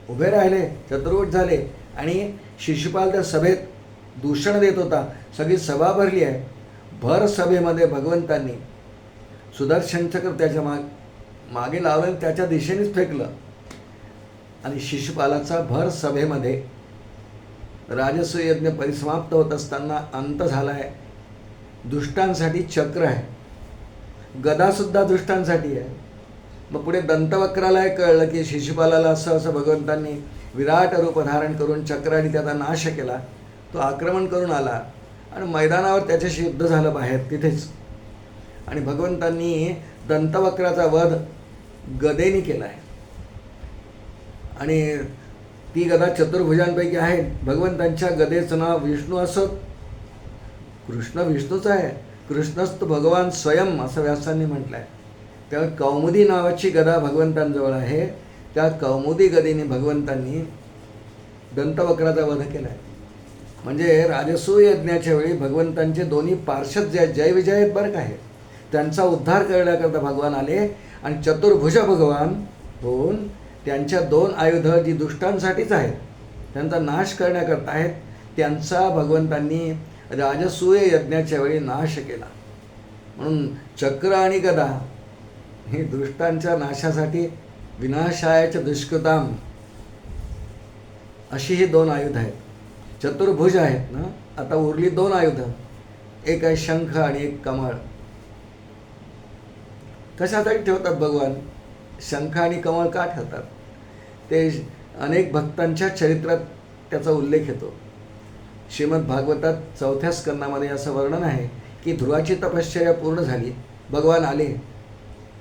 उभे राहिले, चतुर्भुज झाले, आणि शिशुपाल त्या सभेत दूषण देत होता. सगळी सभा भरली आहे. भर सभेमध्ये भगवंतांनी सुदर्शन चक्र त्याच्या मागे लावलं, त्याच्या दिशेनेच फेकलं. आणि शिशुपालाचा भर सभेमध्ये राजसूय यज्ञ परिसमाप्त होत असताना अंत झाला आहे. दुष्टांसाठी चक्र आहे, गदासुद्धा दुष्टांसाठी आहे. मग पुढे दंतवक्राला कळलं की शिशुपालाला असं भगवंतांनी विराट रूप धारण करून चक्राने त्याचा नाश केला. तो आक्रमण करून आला आणि मैदानावर त्याच्याशी युद्ध झालं बाहेर तिथेच. आणि भगवंतांनी दंतवक्राचा वध गदेने केला आहे. आणि ती गदा चतुर्भुजांपैकी आहे. भगवंतांच्या गदेचं नाव विष्णू असो, कृष्ण विष्णूच आहे, कृष्णस्तु भगवान स्वयं असं व्यासांनी म्हटलं आहे. त्यामुळे कौमुदी नावाची गदा भगवंतांजवळ आहे. त्या कौमुदी गदेने भगवंतांनी दंतवक्राचा वध केला आहे. म्हणजे राजसूय यज्ञाच्या वेळी भगवंतांचे दोन्ही पार्षद जे जय विजय आहेत बरं का, आहे त्यांचा उद्धार करण्याकरता भगवान आले. आणि चतुर्भुज भगवान होऊन त्यांच्या 2 आयुध जी दुष्टांसाठीच आहेत, त्यांचा नाश करण्याकरता आहेत. त्यांचा भगवंतांनी राजसूय यज्ञाच्या वेळी नाश केला. म्हणून चक्र आणि गदा हे दुष्टांच्या नाशासाठी, विनाशायच दुष्कृताम, अशी ही 2 आयुध आहेत. चतुर्भुज आहेत ना. आता उरली 2 आयुधं, एक आहे शंख आणि एक कमळ. कशासाठी ठेवतात भगवान शंख आणि कमळ? का ठेवतात? ते अनेक भक्तांच्या चरित्रात त्याचा उल्लेख येतो. श्रीमद भागवतात 4थ्या स्कंदामध्ये असं वर्णन आहे की ध्रुवाची तपश्चर्या पूर्ण झाली, भगवान आले,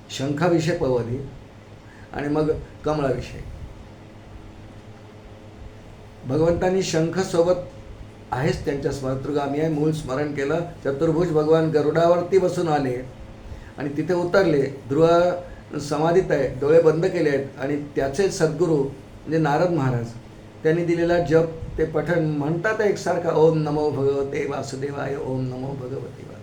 शंखाविषयी पवली आणि मग कमळाविषयी. भगवंतांनी शंख सोबत आहेच, त्यांच्या स्मृतगामी आहे, मूळ स्मरण केलं. चतुर्भुज भगवान गरुडावरती बसून आले आणि तिथे उतरले. ध्रुव समाधीत आहे, डोळे बंद केले आहेत आणि त्याचे सद्गुरू म्हणजे नारद महाराज, त्यांनी दिलेला जप ते पठण म्हणतात एकसारखा, ओम नमो भगवते वासुदेवाय, ओम नमो भगवते वा.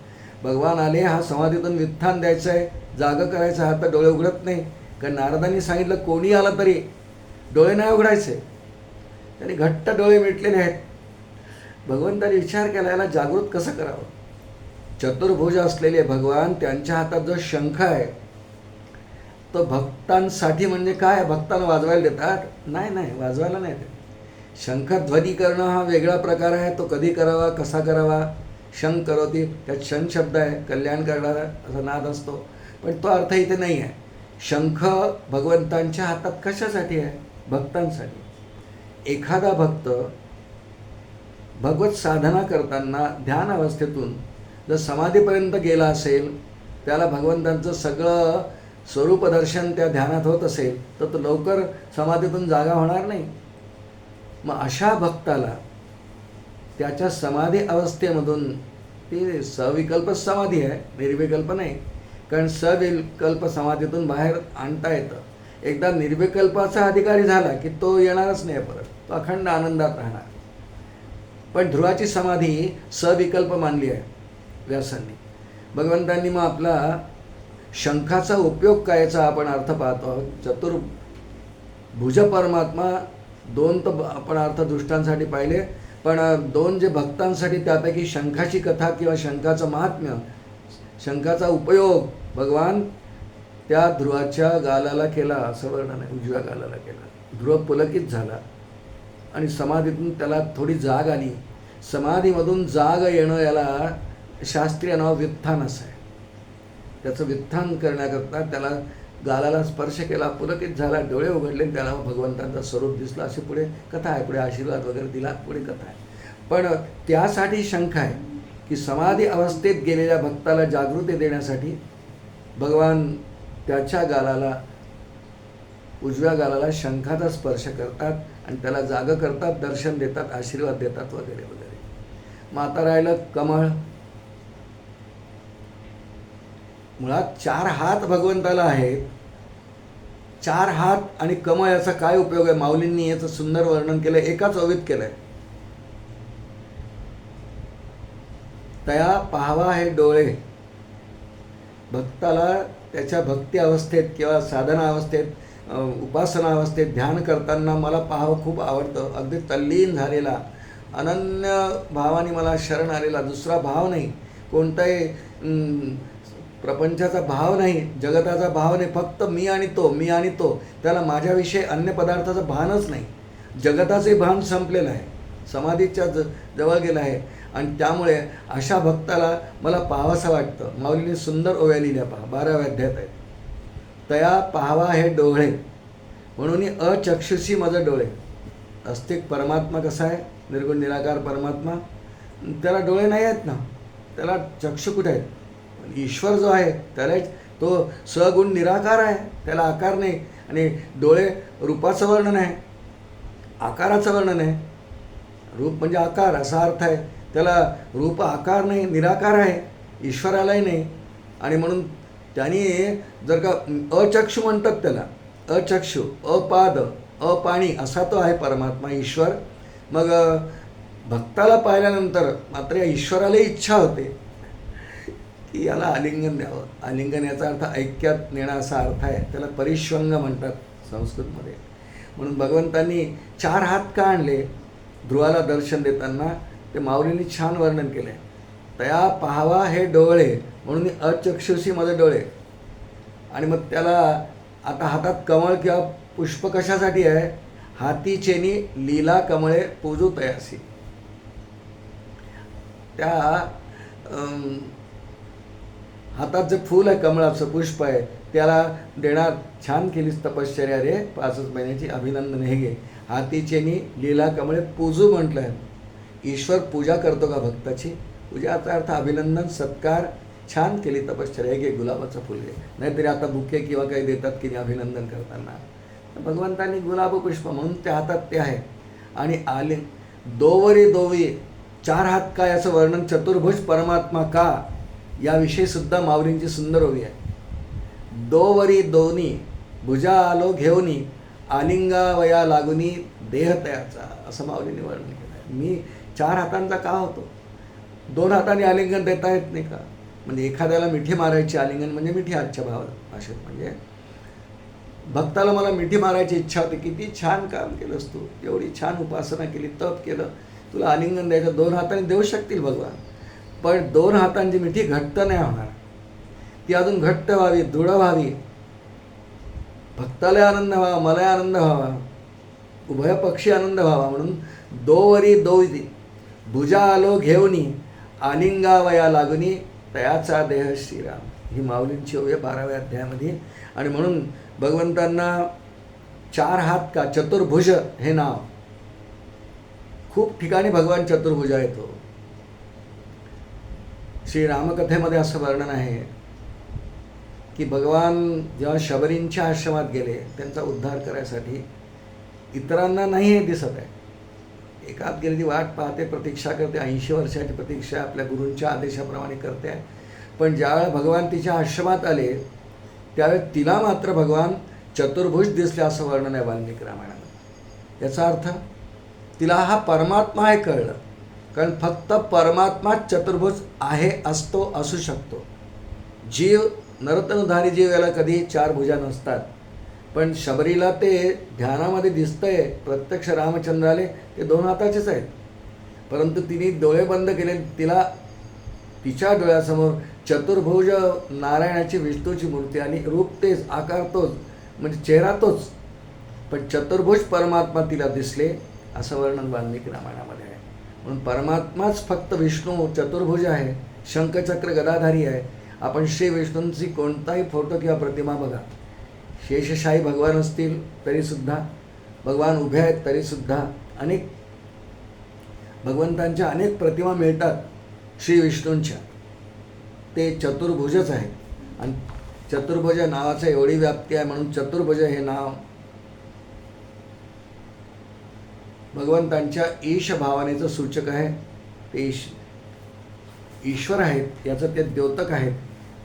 भगवान आले, हा समाधीतून व्युत्थान द्यायचं आहे, जागं करायचं. हा तर डोळे उघडत नाही, कारण नारदांनी सांगितलं कोणी आला तरी डोळे नाही उघडायचे. त्यांनी घट्ट डोळे मिटलेले आहेत. भगवंतांनी विचार केला, याला जागृत कसं करावं. चतुर्भुज असलेले भगवान, त्यांच्या हातात जो शंख आहे तो भक्तांसाठी म्हणजे काय, भक्तांना वाजवायला देतात? नाही, वाजवायला नाही देत. शंख ध्वनी करणं हा वेगळा प्रकार आहे. तो कधी करावा, कसा करावा. शंख करोती, त्यात शंख शब्द आहे, कल्याण करणारा असा नाद असतो, पण तो अर्थ इथे नाही आहे. शंख भगवंतांच्या हातात कशासाठी आहे? भक्तांसाठी. एखादा भक्त भगवत साधना करताना ध्यान अवस्थेतून जर समाधीपर्यंत गेला असेल, त्याला भगवंतांचं सगळं स्वरूपदर्शन त्या ध्यानात होत असेल, तर तो लवकर समाधीतून जागा होणार नाही. मग अशा भक्ताला त्याच्या समाधी अवस्थेमधून, ती सविकल्प समाधी आहे, निर्विकल्प नाही, कारण सविकल्प समाधीतून बाहेर आणता येतं. एकदा निर्विकल्पाचा अधिकारी झाला की तो येणारच नाही परत, तो अखंड आनंदात राहणार. पण ध्रुवाची समाधी सविकल्प मानली आहे व्यासांनी. भगवंतांनी मग आपला शंखाचा उपयोग करायचा आपण अर्थ पाहतो आहोत. चतुर्भुज परमात्मा, 2 तर आपण अर्थ दुष्टांसाठी पाहिले, पण 2 जे भक्तांसाठी, त्यापैकी शंखाची कथा किंवा शंखाचं महात्म्य, शंखाचा उपयोग भगवान त्या ध्रुवाच्या गालाला केला, असं वर्णन आहे. उजव्या गालाला केला. ध्रुव पुलकित झाला आणि समाधीतून त्याला थोडी जाग आली. समाधीमधून जाग येणं याला शास्त्रीय नाव व्युत्थान असं आहे. त्याचं व्युत्थान करण्याकरता त्याला गालाला स्पर्श केला, पुलकित झाला, डोळे उघडले, त्याला भगवंतांचं स्वरूप दिसलं. अशी पुढे कथा आहे, पुढे आशीर्वाद वगैरे दिला, पुढे कथा आहे. पण त्यासाठी शंख आहे की समाधी अवस्थेत गेलेल्या भक्ताला जागृती देण्यासाठी भगवान त्याच्या गालाला, उजव्या गालाला शंखाचा स्पर्श करतात आणि त्याला जाग करतात, दर्शन देतात, आशीर्वाद देतात वगैरे वगैरे. मग आता राहिलं कमळ. मुळात 4 हात भगवंताला आहेत. 4 हात आणि कमळ याचा काय उपयोग आहे? माऊलींनी याचं सुंदर वर्णन केलं, एकाच ओवीत केलंय. तया पाहावा हे डोळे. भक्ताला त्याच्या भक्ती अवस्थेत किंवा साधना अवस्थेत, उपासना अवस्थेत ध्यान करताना मला पाहावं खूप आवडतं. अगदी तल्लीन झालेला, अनन्य भावाने मला शरण आलेला, दुसरा भाव नाही, कोणताही प्रपंचाचा भाव नाही, जगताचा भाव नाही, फक्त मी आणि तो, मी आणि तो. त्याला माझ्याविषयी अन्य पदार्थाचं भानच नाही. जगताचे भान संपलेलं आहे, समाधीच्या जवळ गेलं आहे. आणि त्यामुळे अशा भक्ताला मला पाहावंसं वाटतं. माऊलीने सुंदर ओव्या लिहिल्या पहा, 12व्या अध्यायात आहेत. तया पाहावा हे डोळे, म्हणून अचक्षुषी माझं डोळे. अस्तिक परमात्मा कसा आहे, निर्गुण निराकार परमात्मा, त्याला डोळे नाही आहेत ना, त्याला चक्षु कुठे आहेत. ईश्वर जो आहे त्याला तो सगुण निराकार आहे, त्याला आकार नाही. आणि डोळे रूपाचं वर्णन आहे, आकाराचं वर्णन आहे. रूप म्हणजे आकार असा अर्थ आहे. त्याला रूप आकार नाही, निराकार आहे, ईश्वरालाही नाही. आणि म्हणून त्यांनी जर का अचक्षु म्हणतात त्याला, अचक्षु, अपाद, अपाणी असा तो आहे परमात्मा ईश्वर. मग भक्ताला पाहिल्यानंतर मात्र या ईश्वराला इच्छा होते की याला आलिंगन द्यावं. आलिंगन याचा अर्थ ऐक्यात नेणं असा अर्थ आहे. त्याला परिश्वंग म्हणतात संस्कृतमध्ये. म्हणून भगवंतांनी 4 हात का आणले ध्रुवाला दर्शन देताना, ते माऊलींनी छान वर्णन केलं आहे. तया पाहावा हे डोळे, म्हणून अचक्षुषी मध्ये डोळे. आणि मग त्याला आता हातात कमळ किंवा पुष्प कशासाठी आहे? हाती चेनी लीला कमळे पूजू तयासी. त्या हातात जे फूल आहे, कमळाचं पुष्प आहे, त्याला देणार. छान केलीस तपश्चर्या रे, 5 महिन्याची, अभिनंदन हे घे. हाती चेनी लीला कमळे पूजू म्हटलं आहे. ईश्वर पूजा करतो का भक्ताची? पूजाचा अर्थ अभिनंदन, सत्कार. छान केली तपश्चर्या, हे घे गुलाबाचं फुल घे. नाहीतरी आता बुके किंवा काही देतात की नाही अभिनंदन करताना. भगवंतांनी गुलाब पुष्प म्हणून त्या हातात ते आहे. आणि आले दोवरी दोवी, 4 हात का याचं वर्णन, चतुर्भुज परमात्मा का याविषयी सुद्धा माऊलींची सुंदर ओवी आहे. दोवरी दोनी भुजा आलो घेऊनी, आलिंगावया लागुनी देह तयाचा, असं माऊलींनी वर्णन केलं आहे. मी 4 हातांचा का होतो? 2 हातांनी आलिंगन देता येत नाही का? म्हणजे एखाद्याला मिठी मारायची, आलिंगन म्हणजे मिठी आजच्या भाषेत. म्हणजे भक्ताला मला मिठी मारायची इच्छा होती, किती छान काम केलंस तू, एवढी छान उपासना केली, तप केलं, तुला आलिंगन द्यायचं. 2 हाताने देऊ शकतील भगवान, पण 2 हातांची मिठी घट्ट नाही होणार. ती अजून घट्ट व्हावी, दृढ व्हावी, भक्ताला आनंद व्हावा, मला आनंद व्हावा, उभय पक्षी आनंद व्हावा. म्हणून दोवरी दोवी भुजा आलो घेऊनी, आलिंगावया लागुनी तयाचा देह श्रीराम. ही माऊलींची ओवी 12व्या अध्यायामध्ये. आणि म्हणून भगवंतांना 4 हात का, चतुर्भुज हे नाव खूप ठिकाणी भगवान चतुर्भुज येतो. श्री रामकथेमध्ये असं वर्णन आहे की भगवान जेव्हा शबरींच्या आश्रमात गेले त्यांचा उद्धार करायसाठी, इतरांना नाही हे दिसत आहे, एकात गेली ती वाट पाहते, प्रतीक्षा करते, 80 वर्षाची प्रतीक्षा आपल्या गुरूंच्या आदेशाप्रमाणे करते. पण ज्यावेळेला भगवान तिच्या आश्रमात आले त्यावेळेस तिला मात्र भगवान चतुर्भुज दिसले, असं वर्णन आहे वाल्मिकी रामायणामध्ये. याचा अर्थ तिला हा परमात्मा आहे कळलं. कारण फक्त परमात्माच चतुर्भुज आहे, असतो, असू शकतो. जीव नरतनधारी जीव याला कधी 4 भुजा नसतात. पण शबरीला ते ध्यानामध्ये दिसतंय, प्रत्यक्ष रामचंद्राले ते 2 हाताचेच आहेत. परंतु तिने डोळे बंद केले, तिला तिच्या डोळ्यासमोर चतुर्भुज नारायणाची, विष्णूची मूर्ती आणि रूप तेच, आकार तोच, म्हणजे चेहरा तोच, पण चतुर्भुज परमात्मा तिला दिसले, असं वर्णन वाल्मिकी रामायणामध्ये आहे. म्हणून परमात्माच फक्त विष्णू चतुर्भुज आहे, शंखचक्र गदाधारी आहे. आपण श्री विष्णूंची कोणताही फोटो किंवा प्रतिमा बघा, शेषशाही भगवान असतील तरीसुद्धा, भगवान उभे आहेत तरीसुद्धा, अनेक भगवंतांच्या अनेक प्रतिमा मिळतात श्री विष्णूंच्या, ते चतुर्भुजच आहेत. आणि चतुर्भुज नावाचं एवढी व्याप्ती आहे, म्हणून चतुर्भुज हे नाव भगवंतांच्या ईश भावनेचं सूचक आहे. ते ईश्वर आहेत, याचं ते द्योतक आहेत.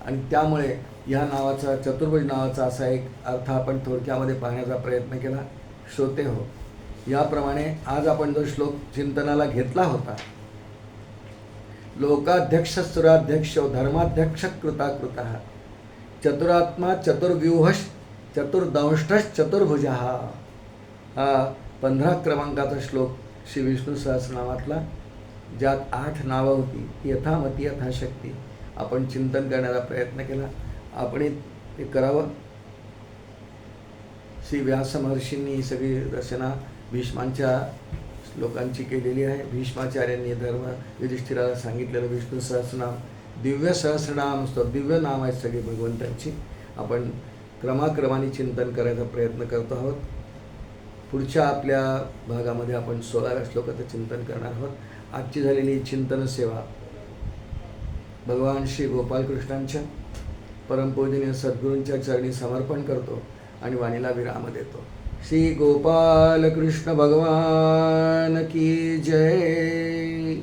आणि त्यामुळे ह्या नावाचा, चतुर्भुज नावाचा असा एक अर्थ आपण थोडक्यामध्ये पाहण्याचा प्रयत्न केला. श्रोते हो, याप्रमाणे आज आपण जो श्लोक चिंतनाला घेतला होता, लोकाध्यक्ष सुराध्यक्ष धर्माध्यक्ष कृताकृतः चतुरात्मा चतुर्व्यूह चतुर्दंष्टश्च चतुर्भुजः, हा 15 क्रमांकाचा श्लोक श्री विष्णू सहस्रनामातला, ज्यात 8 नावं होती. यथामती यथाशक्ती आपण चिंतन करण्याचा प्रयत्न केला. आपण ते करावं. श्री व्यास महर्षींनी ही सगळी रचना भीष्मांच्या श्लोकांची केलेली आहे. भीष्माचार्यांनी धर्म युधिष्ठिराला सांगितलेलं विष्णू सहस्रनाम, दिव्य सहस्रनाम असतं, दिव्य नाम आहेत सगळी भगवंतांची. आपण क्रमाक्रमाने चिंतन करायचा प्रयत्न करतो आहोत. पुढच्या आपल्या भागामध्ये आपण 16व्या श्लोकाचं चिंतन करणार आहोत. आजची झालेली चिंतन सेवा भगवान श्री गोपालकृष्णांच्या परमपूजनीय सद्गुरूंच्या चरणी समर्पण करतो आणि वाणीला विराम देतो. श्री गोपाल कृष्ण भगवान की जय.